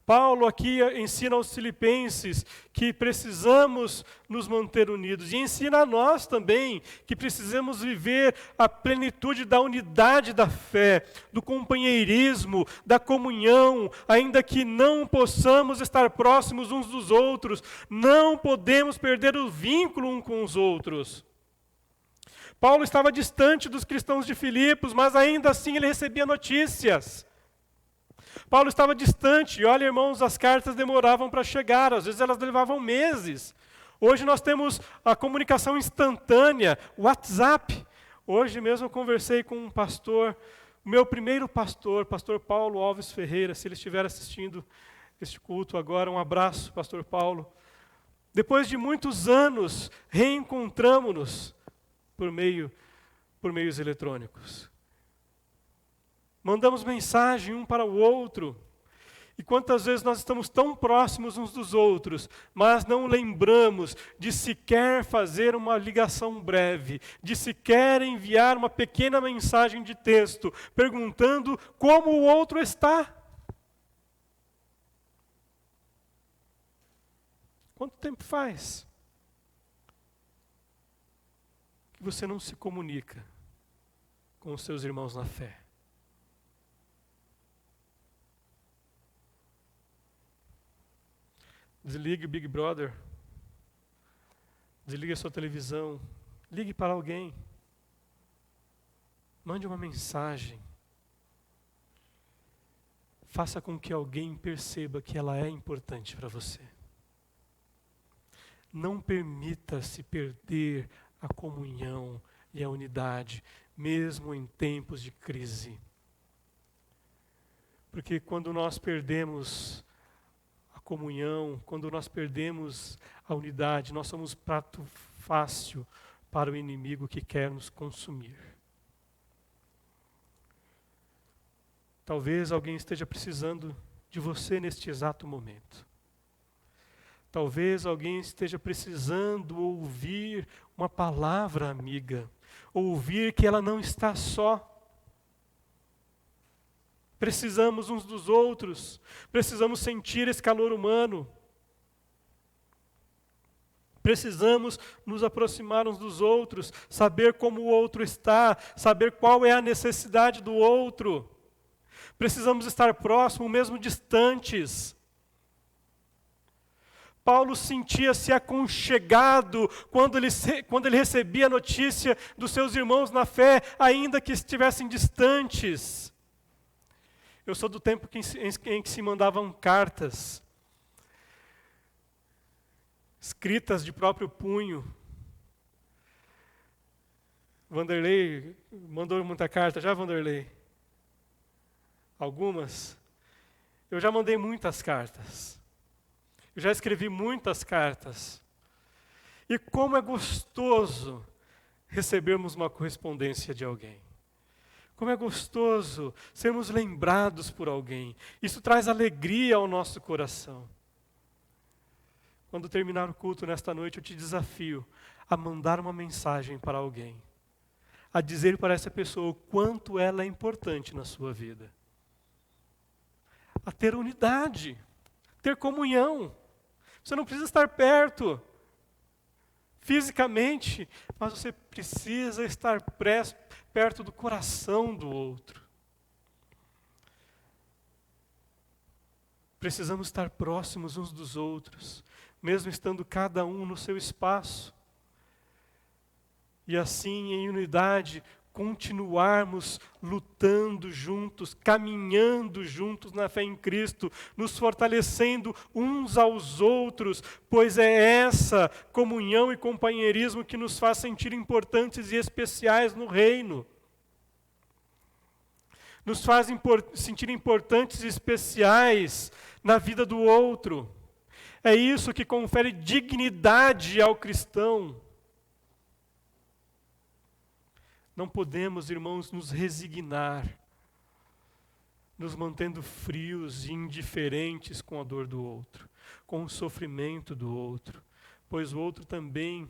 Speaker 3: Paulo aqui ensina aos filipenses que precisamos nos manter unidos. E ensina a nós também que precisamos viver a plenitude da unidade da fé, do companheirismo, da comunhão, ainda que não possamos estar próximos uns dos outros. Não podemos perder o vínculo uns com os outros. Paulo estava distante dos cristãos de Filipos, mas ainda assim ele recebia notícias. Paulo estava distante, e olha, irmãos, as cartas demoravam para chegar, às vezes elas levavam meses. Hoje nós temos a comunicação instantânea, o WhatsApp. Hoje mesmo eu conversei com um pastor, meu primeiro pastor, pastor Paulo Alves Ferreira, se ele estiver assistindo este culto agora, um abraço, pastor Paulo. Depois de muitos anos, reencontramos-nos por meios eletrônicos. Mandamos mensagem um para o outro. E quantas vezes nós estamos tão próximos uns dos outros, mas não lembramos de sequer fazer uma ligação breve, de sequer enviar uma pequena mensagem de texto, perguntando como o outro está. Quanto tempo faz que você não se comunica com os seus irmãos na fé? Desligue o Big Brother. Desligue a sua televisão. Ligue para alguém. Mande uma mensagem. Faça com que alguém perceba que ela é importante para você. Não permita-se perder a comunhão e a unidade, mesmo em tempos de crise. Porque quando nós perdemos comunhão, quando nós perdemos a unidade, nós somos prato fácil para o inimigo que quer nos consumir. Talvez alguém esteja precisando de você neste exato momento. Talvez alguém esteja precisando ouvir uma palavra amiga, ouvir que ela não está só. Precisamos uns dos outros, precisamos sentir esse calor humano. Precisamos nos aproximar uns dos outros, saber como o outro está, saber qual é a necessidade do outro. Precisamos estar próximos, mesmo distantes. Paulo sentia-se aconchegado quando ele recebia a notícia dos seus irmãos na fé, ainda que estivessem distantes. Eu sou do tempo em que se mandavam cartas, escritas de próprio punho. Vanderlei mandou muita carta, já, Vanderlei? Algumas? Eu já mandei muitas cartas. Eu já escrevi muitas cartas. E como é gostoso recebermos uma correspondência de alguém. Como é gostoso sermos lembrados por alguém. Isso traz alegria ao nosso coração. Quando terminar o culto nesta noite, eu te desafio a mandar uma mensagem para alguém. A dizer para essa pessoa o quanto ela é importante na sua vida. A ter unidade, ter comunhão. Você não precisa estar perto, fisicamente, mas você precisa estar perto do coração do outro. Precisamos estar próximos uns dos outros, mesmo estando cada um no seu espaço. E assim, em unidade, continuarmos lutando juntos, caminhando juntos na fé em Cristo, nos fortalecendo uns aos outros, pois é essa comunhão e companheirismo que nos faz sentir importantes e especiais no reino. Nos faz sentir importantes e especiais na vida do outro. É isso que confere dignidade ao cristão. Não podemos, irmãos, nos resignar, nos mantendo frios e indiferentes com a dor do outro, com o sofrimento do outro, pois o outro também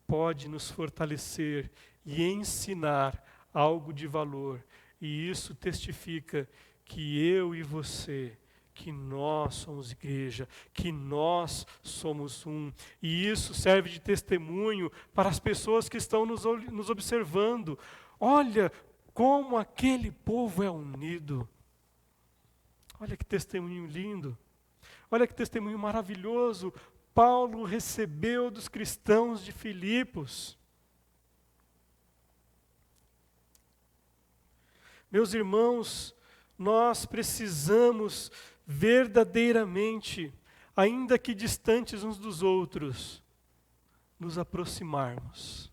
Speaker 3: pode nos fortalecer e ensinar algo de valor. E isso testifica que eu e você, que nós somos igreja, que nós somos um. E isso serve de testemunho para as pessoas que estão nos observando. Olha como aquele povo é unido. Olha que testemunho lindo. Olha que testemunho maravilhoso Paulo recebeu dos cristãos de Filipos. Meus irmãos, nós precisamos verdadeiramente, ainda que distantes uns dos outros, nos aproximarmos.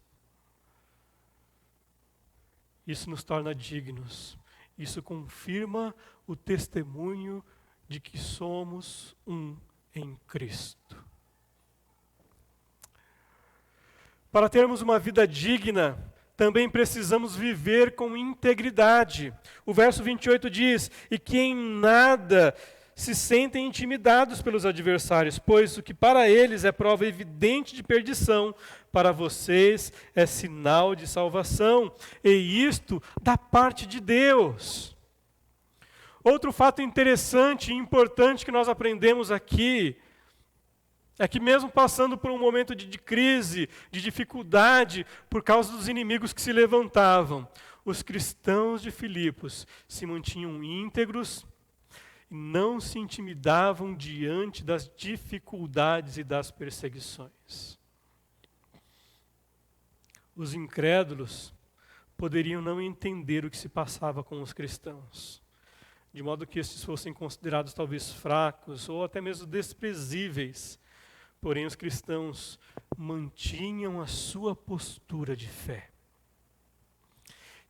Speaker 3: Isso nos torna dignos. Isso confirma o testemunho de que somos um em Cristo. Para termos uma vida digna, também precisamos viver com integridade. O verso 28 diz: e que em nada se sentem intimidados pelos adversários, pois o que para eles é prova evidente de perdição, para vocês é sinal de salvação, e isto da parte de Deus. Outro fato interessante e importante que nós aprendemos aqui é que mesmo passando por um momento de crise, de dificuldade, por causa dos inimigos que se levantavam, os cristãos de Filipos se mantinham íntegros e não se intimidavam diante das dificuldades e das perseguições. Os incrédulos poderiam não entender o que se passava com os cristãos, de modo que estes fossem considerados talvez fracos ou até mesmo desprezíveis. Porém, os cristãos mantinham a sua postura de fé.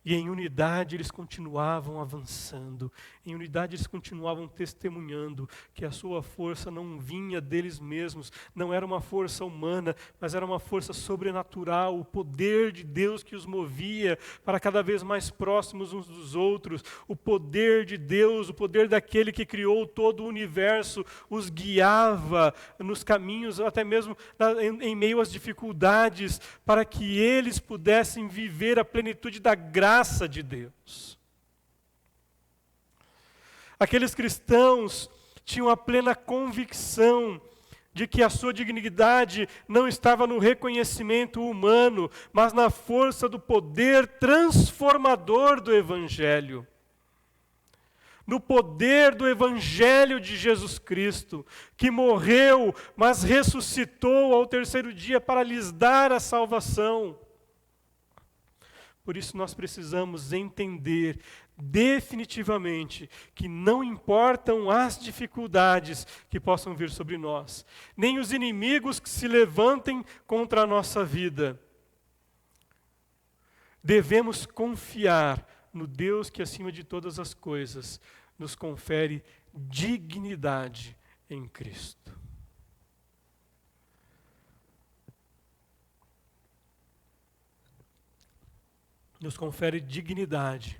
Speaker 3: E em unidade eles continuavam avançando, em unidade eles continuavam testemunhando que a sua força não vinha deles mesmos, não era uma força humana, mas era uma força sobrenatural, o poder de Deus que os movia para cada vez mais próximos uns dos outros, o poder de Deus, o poder daquele que criou todo o universo, os guiava nos caminhos, até mesmo em meio às dificuldades, para que eles pudessem viver a plenitude da graça de Deus. Aqueles cristãos tinham a plena convicção de que a sua dignidade não estava no reconhecimento humano, mas na força do poder transformador do Evangelho. No poder do Evangelho de Jesus Cristo, que morreu, mas ressuscitou ao terceiro dia para lhes dar a salvação. Por isso nós precisamos entender definitivamente que não importam as dificuldades que possam vir sobre nós, nem os inimigos que se levantem contra a nossa vida. Devemos confiar no Deus que, acima de todas as coisas, nos confere dignidade em Cristo. Nos confere dignidade,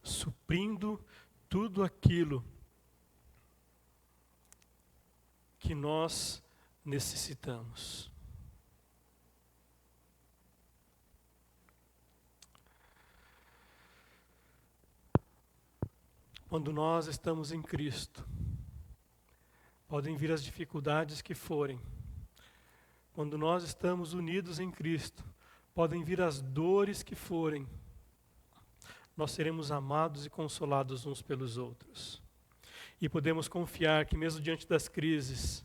Speaker 3: suprindo tudo aquilo que nós necessitamos. Quando nós estamos em Cristo, podem vir as dificuldades que forem, quando nós estamos unidos em Cristo, podem vir as dores que forem, nós seremos amados e consolados uns pelos outros. E podemos confiar que mesmo diante das crises,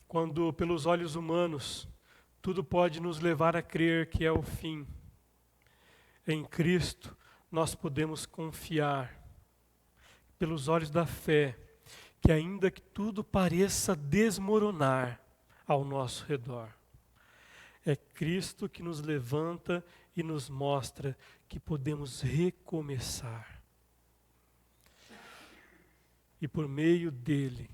Speaker 3: quando pelos olhos humanos tudo pode nos levar a crer que é o fim, em Cristo nós podemos confiar pelos olhos da fé que ainda que tudo pareça desmoronar ao nosso redor, é Cristo que nos levanta e nos mostra que podemos recomeçar. E por meio dele,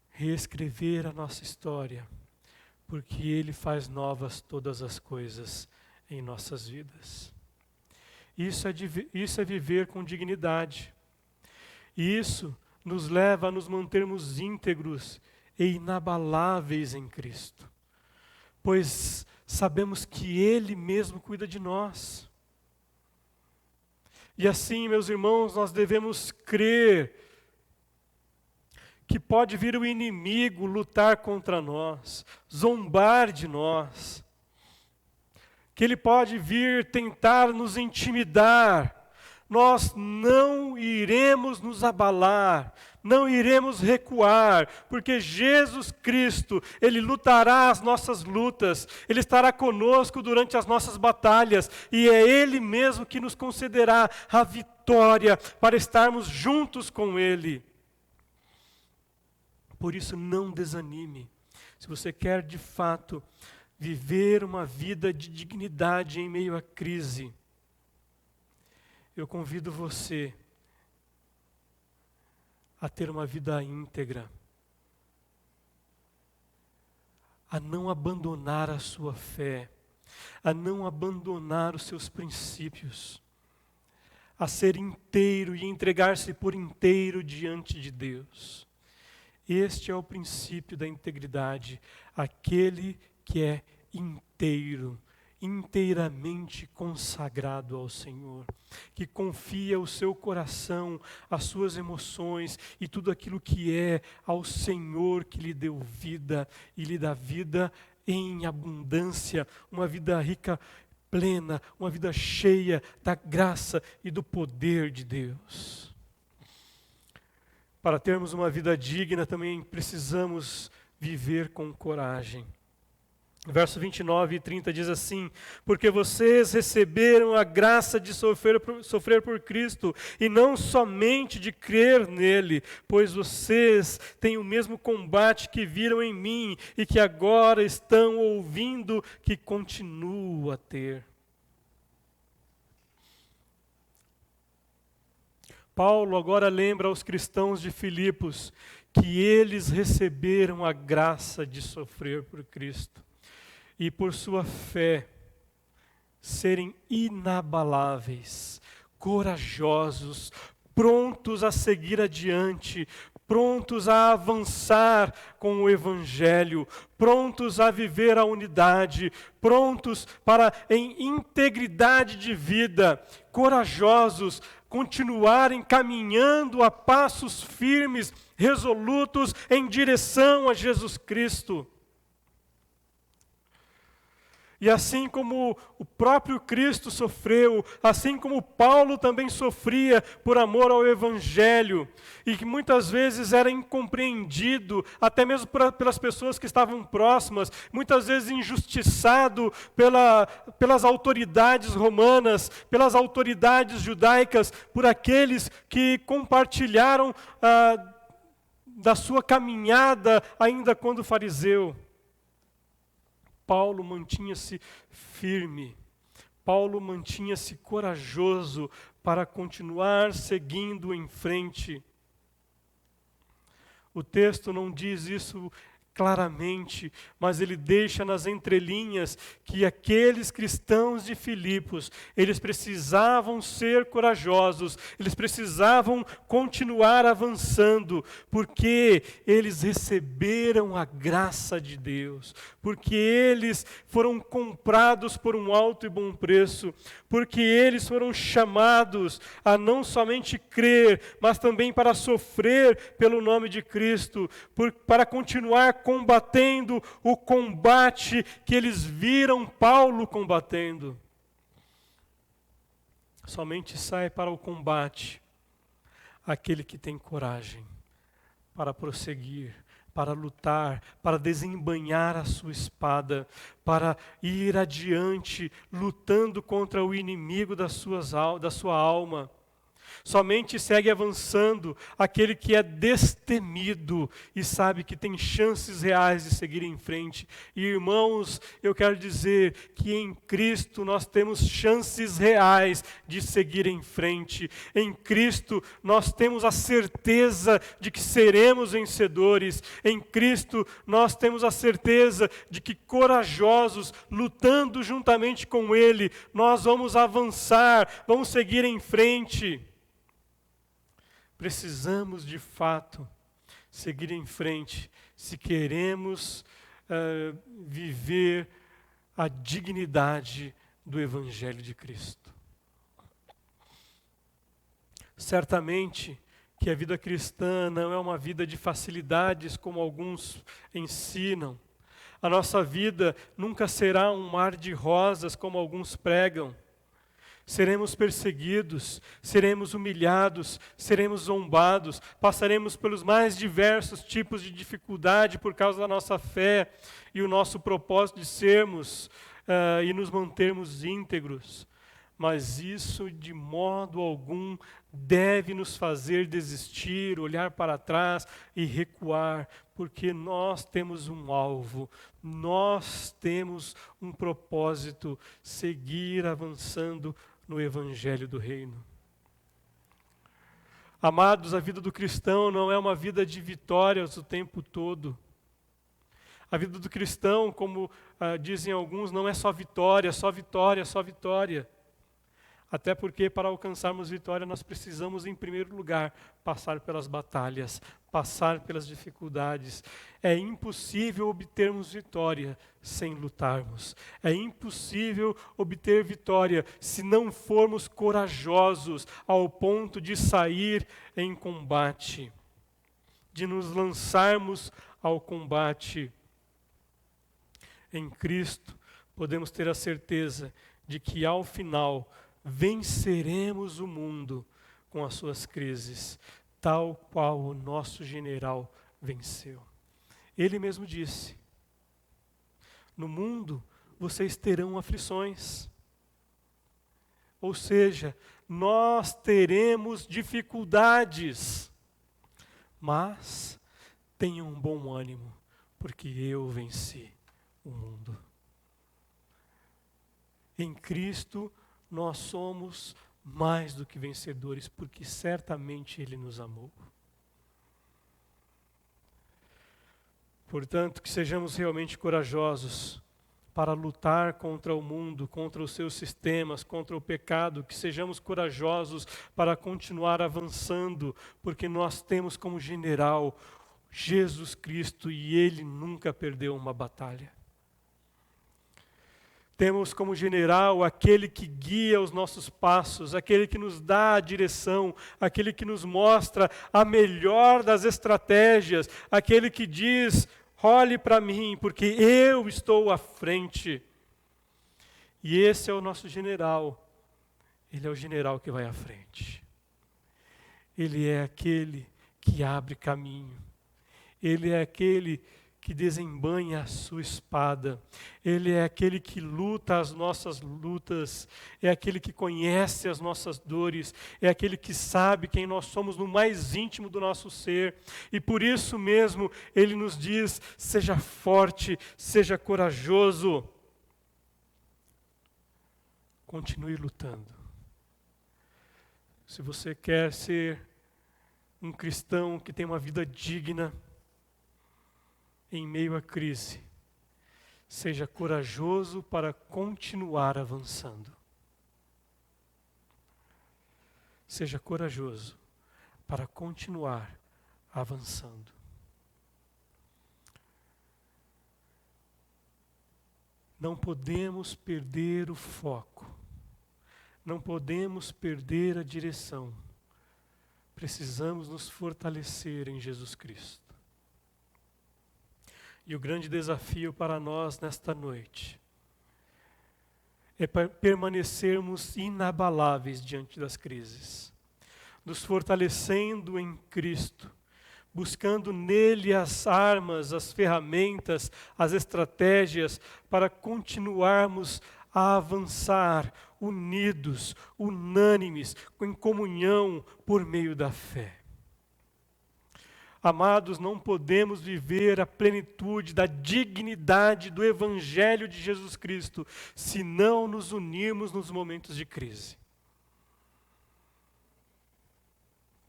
Speaker 3: reescrever a nossa história, porque ele faz novas todas as coisas em nossas vidas. Isso é viver com dignidade. E isso nos leva a nos mantermos íntegros e inabaláveis em Cristo, pois sabemos que Ele mesmo cuida de nós. E assim, meus irmãos, nós devemos crer que pode vir o inimigo lutar contra nós, zombar de nós, que ele pode vir tentar nos intimidar. Nós não iremos nos abalar, não iremos recuar, porque Jesus Cristo, Ele lutará as nossas lutas, Ele estará conosco durante as nossas batalhas, e é Ele mesmo que nos concederá a vitória para estarmos juntos com Ele. Por isso, não desanime. Se você quer, de fato, viver uma vida de dignidade em meio à crise, eu convido você a ter uma vida íntegra, a não abandonar a sua fé, a não abandonar os seus princípios, a ser inteiro e entregar-se por inteiro diante de Deus. Este é o princípio da integridade, aquele que é inteiro, inteiramente consagrado ao Senhor, que confia o seu coração, as suas emoções e tudo aquilo que é ao Senhor que lhe deu vida e lhe dá vida em abundância, uma vida rica, plena, uma vida cheia da graça e do poder de Deus. Para termos uma vida digna, também precisamos viver com coragem. Verso 29 e 30 diz assim: porque vocês receberam a graça de sofrer por Cristo, e não somente de crer nele, pois vocês têm o mesmo combate que viram em mim, e que agora estão ouvindo que continuo a ter. Paulo agora lembra aos cristãos de Filipos que eles receberam a graça de sofrer por Cristo. E por sua fé, serem inabaláveis, corajosos, prontos a seguir adiante, prontos a avançar com o Evangelho, prontos a viver a unidade, prontos para, em integridade de vida, corajosos, continuarem caminhando a passos firmes, resolutos em direção a Jesus Cristo. E assim como o próprio Cristo sofreu, assim como Paulo também sofria por amor ao Evangelho, e que muitas vezes era incompreendido, até mesmo pelas pessoas que estavam próximas, muitas vezes injustiçado pelas autoridades romanas, pelas autoridades judaicas, por aqueles que compartilharam da sua caminhada ainda quando fariseu. Paulo mantinha-se firme, Paulo mantinha-se corajoso para continuar seguindo em frente. O texto não diz isso claramente, mas ele deixa nas entrelinhas que aqueles cristãos de Filipos, eles precisavam ser corajosos, eles precisavam continuar avançando, porque eles receberam a graça de Deus, porque eles foram comprados por um alto e bom preço, porque eles foram chamados a não somente crer, mas também para sofrer pelo nome de Cristo, para continuar combatendo o combate que eles viram Paulo combatendo. Somente sai para o combate aquele que tem coragem para prosseguir, para lutar, para desembainhar a sua espada, para ir adiante, lutando contra o inimigo da sua alma. Somente segue avançando aquele que é destemido e sabe que tem chances reais de seguir em frente. E irmãos, eu quero dizer que em Cristo nós temos chances reais de seguir em frente. Em Cristo nós temos a certeza de que seremos vencedores. Em Cristo nós temos a certeza de que corajosos, lutando juntamente com Ele, nós vamos avançar, vamos seguir em frente. Precisamos, de fato, seguir em frente se queremos viver a dignidade do Evangelho de Cristo. Certamente que a vida cristã não é uma vida de facilidades como alguns ensinam. A nossa vida nunca será um mar de rosas como alguns pregam. Seremos perseguidos, seremos humilhados, seremos zombados, passaremos pelos mais diversos tipos de dificuldade por causa da nossa fé e o nosso propósito de sermos e nos mantermos íntegros. Mas isso de modo algum deve nos fazer desistir, olhar para trás e recuar, porque nós temos um alvo, nós temos um propósito, seguir avançando no Evangelho do Reino. Amados, a vida do cristão não é uma vida de vitórias o tempo todo. A vida do cristão, como dizem alguns, não é só vitória, só vitória, só vitória. Até porque para alcançarmos vitória nós precisamos, em primeiro lugar, passar pelas batalhas, passar pelas dificuldades. É impossível obtermos vitória sem lutarmos. É impossível obter vitória se não formos corajosos ao ponto de sair em combate, de nos lançarmos ao combate. Em Cristo, podemos ter a certeza de que ao final venceremos o mundo com as suas crises, tal qual o nosso general venceu. Ele mesmo disse: no mundo vocês terão aflições. Ou seja, nós teremos dificuldades, mas tenham um bom ânimo, porque eu venci o mundo. Em Cristo nós somos mais do que vencedores, porque certamente Ele nos amou. Portanto, que sejamos realmente corajosos para lutar contra o mundo, contra os seus sistemas, contra o pecado, que sejamos corajosos para continuar avançando, porque nós temos como general Jesus Cristo e Ele nunca perdeu uma batalha. Temos como general aquele que guia os nossos passos, aquele que nos dá a direção, aquele que nos mostra a melhor das estratégias, aquele que diz: olhe para mim, porque eu estou à frente. E esse é o nosso general. Ele é o general que vai à frente. Ele é aquele que abre caminho. Ele é aquele que desembainha a sua espada. Ele é aquele que luta as nossas lutas, é aquele que conhece as nossas dores, é aquele que sabe quem nós somos no mais íntimo do nosso ser. E por isso mesmo ele nos diz: seja forte, seja corajoso. Continue lutando. Se você quer ser um cristão que tem uma vida digna, em meio à crise, seja corajoso para continuar avançando. Seja corajoso para continuar avançando. Não podemos perder o foco. Não podemos perder a direção. Precisamos nos fortalecer em Jesus Cristo. E o grande desafio para nós nesta noite é permanecermos inabaláveis diante das crises, nos fortalecendo em Cristo, buscando nele as armas, as ferramentas, as estratégias para continuarmos a avançar unidos, unânimes, em comunhão por meio da fé. Amados, não podemos viver a plenitude da dignidade do Evangelho de Jesus Cristo se não nos unirmos nos momentos de crise.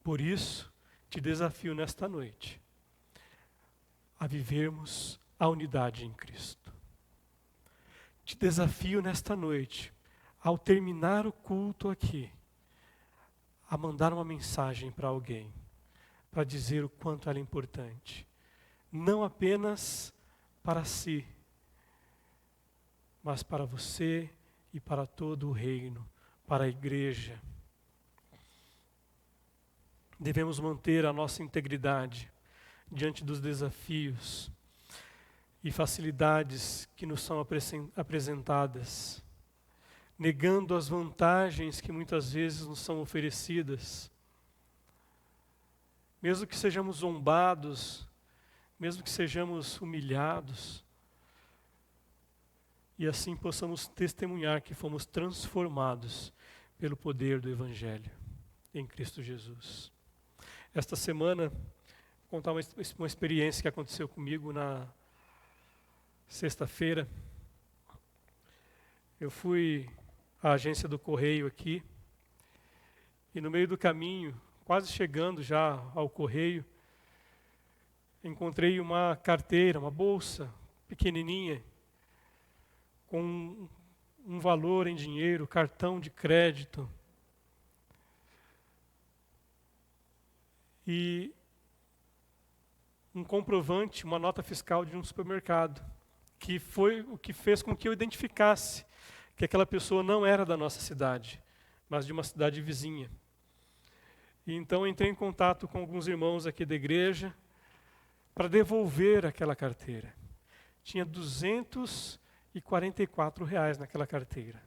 Speaker 3: Por isso, te desafio nesta noite a vivermos a unidade em Cristo. Te desafio nesta noite, ao terminar o culto aqui, a mandar uma mensagem para alguém, para dizer o quanto ela é importante. Não apenas para si, mas para você e para todo o reino, para a igreja. Devemos manter a nossa integridade diante dos desafios e facilidades que nos são apresentadas, negando as vantagens que muitas vezes nos são oferecidas. Mesmo que sejamos zombados, mesmo que sejamos humilhados, e assim possamos testemunhar que fomos transformados pelo poder do Evangelho em Cristo Jesus. Esta semana, vou contar uma experiência que aconteceu comigo na sexta-feira. Eu fui à agência do Correio aqui, e no meio do caminho, quase chegando já ao correio, encontrei uma carteira, uma bolsa pequenininha, com um valor em dinheiro, cartão de crédito. E um comprovante, uma nota fiscal de um supermercado, que foi o que fez com que eu identificasse que aquela pessoa não era da nossa cidade, mas de uma cidade vizinha. E então entrei em contato com alguns irmãos aqui da igreja para devolver aquela carteira. Tinha R$244 naquela carteira.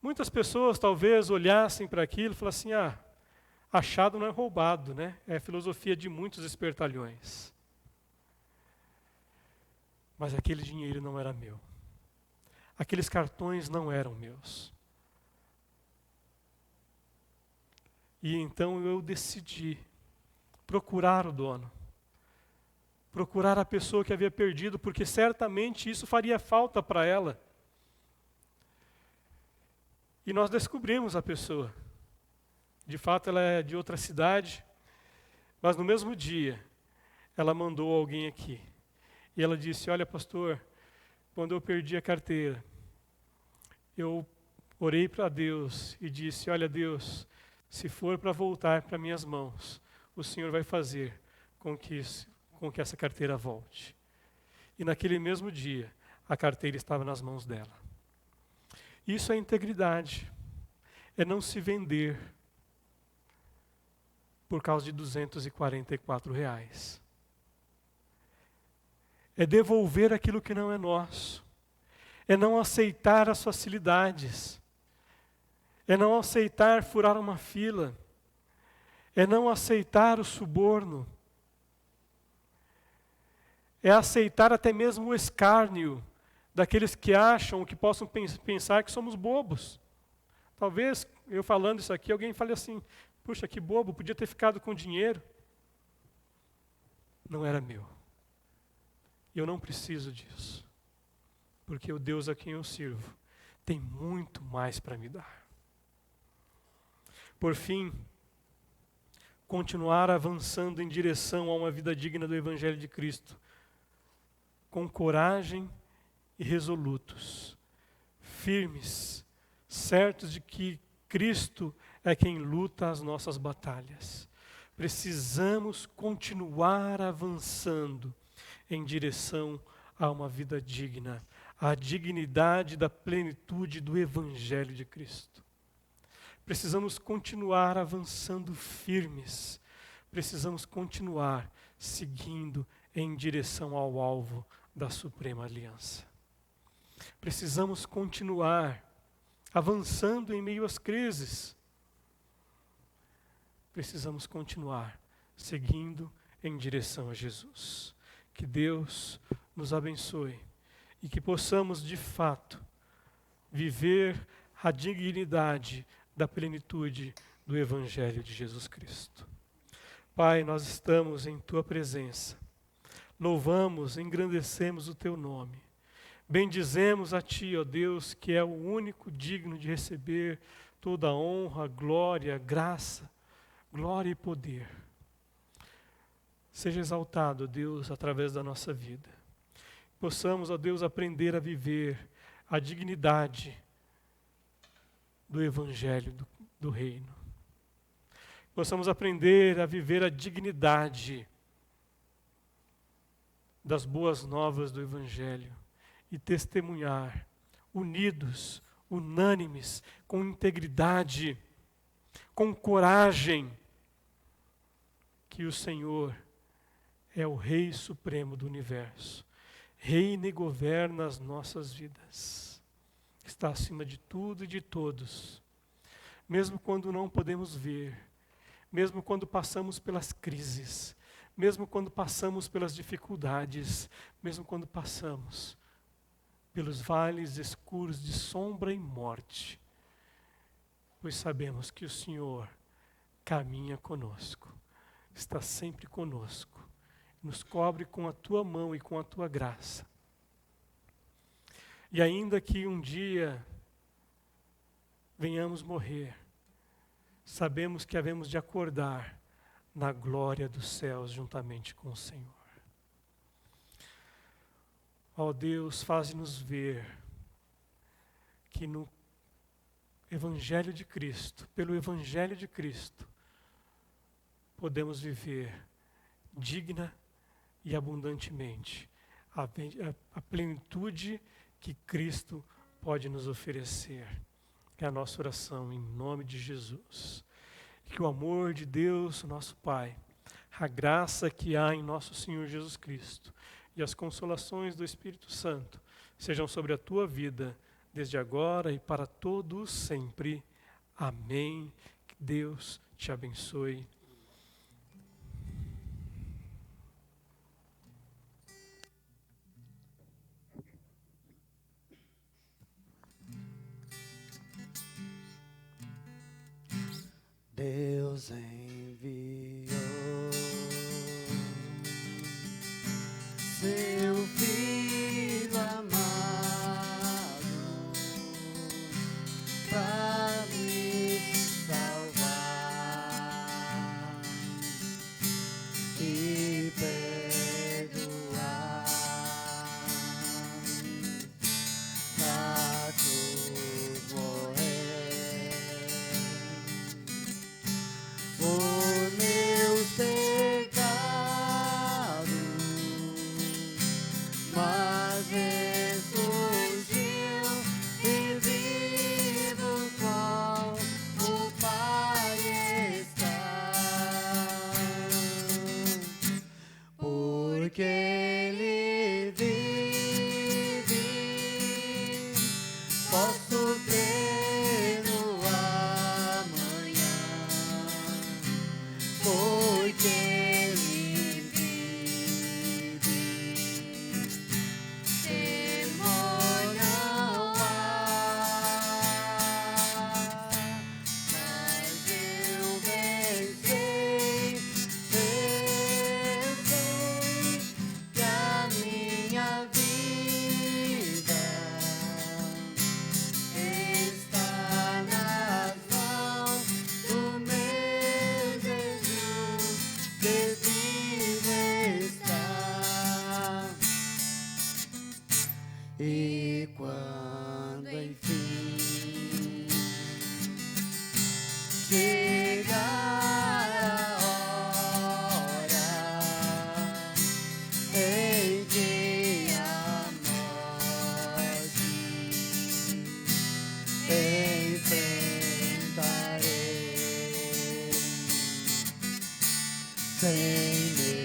Speaker 3: Muitas pessoas talvez olhassem para aquilo e falassem, achado não é roubado, né? É a filosofia de muitos espertalhões. Mas aquele dinheiro não era meu. Aqueles cartões não eram meus. E então eu decidi procurar o dono, procurar a pessoa que havia perdido, porque certamente isso faria falta para ela. E nós descobrimos a pessoa. De fato, ela é de outra cidade, mas no mesmo dia, ela mandou alguém aqui. E ela disse, olha, pastor, quando eu perdi a carteira, eu orei para Deus e disse, olha, Deus, se for para voltar para minhas mãos, o Senhor vai fazer com que essa carteira volte. E naquele mesmo dia, a carteira estava nas mãos dela. Isso é integridade, é não se vender por causa de R$244. É devolver aquilo que não é nosso, é não aceitar as facilidades, é não aceitar furar uma fila, é não aceitar o suborno, é aceitar até mesmo o escárnio daqueles que acham, que possam pensar que somos bobos. Talvez, eu falando isso aqui, alguém fale assim, puxa, que bobo, podia ter ficado com dinheiro. Não era meu. Eu não preciso disso. Porque o Deus a quem eu sirvo tem muito mais para me dar. Por fim, continuar avançando em direção a uma vida digna do Evangelho de Cristo, com coragem e resolutos, firmes, certos de que Cristo é quem luta as nossas batalhas. Precisamos continuar avançando em direção a uma vida digna, à dignidade da plenitude do Evangelho de Cristo. Precisamos continuar avançando firmes, precisamos continuar seguindo em direção ao alvo da Suprema Aliança. Precisamos continuar avançando em meio às crises. Precisamos continuar seguindo em direção a Jesus. Que Deus nos abençoe e que possamos, de fato, viver a dignidade da plenitude do Evangelho de Jesus Cristo. Pai, nós estamos em Tua presença. Louvamos, engrandecemos o Teu nome. Bendizemos a Ti, ó Deus, que é o único digno de receber toda a honra, glória, graça, glória e poder. Seja exaltado, Deus, através da nossa vida. Possamos, ó Deus, aprender a viver a dignidade do Evangelho do Reino. Possamos aprender a viver a dignidade das boas novas do Evangelho e testemunhar, unidos, unânimes, com integridade, com coragem, que o Senhor é o Rei Supremo do Universo, reina e governa as nossas vidas, está acima de tudo e de todos, mesmo quando não podemos ver, mesmo quando passamos pelas crises, mesmo quando passamos pelas dificuldades, mesmo quando passamos pelos vales escuros de sombra e morte, pois sabemos que o Senhor caminha conosco, está sempre conosco, nos cobre com a Tua mão e com a Tua graça. E ainda que um dia venhamos morrer, sabemos que havemos de acordar na glória dos céus juntamente com o Senhor. Ó Deus, faze-nos ver que no Evangelho de Cristo, pelo Evangelho de Cristo, podemos viver digna e abundantemente a plenitude que Cristo pode nos oferecer. É a nossa oração em nome de Jesus. Que o amor de Deus, nosso Pai, a graça que há em nosso Senhor Jesus Cristo e as consolações do Espírito Santo sejam sobre a tua vida, desde agora e para todos sempre. Amém. Que Deus te abençoe.
Speaker 1: Deus enviou seu Filho amado para me salvar e perdoar na cruz morrer. sem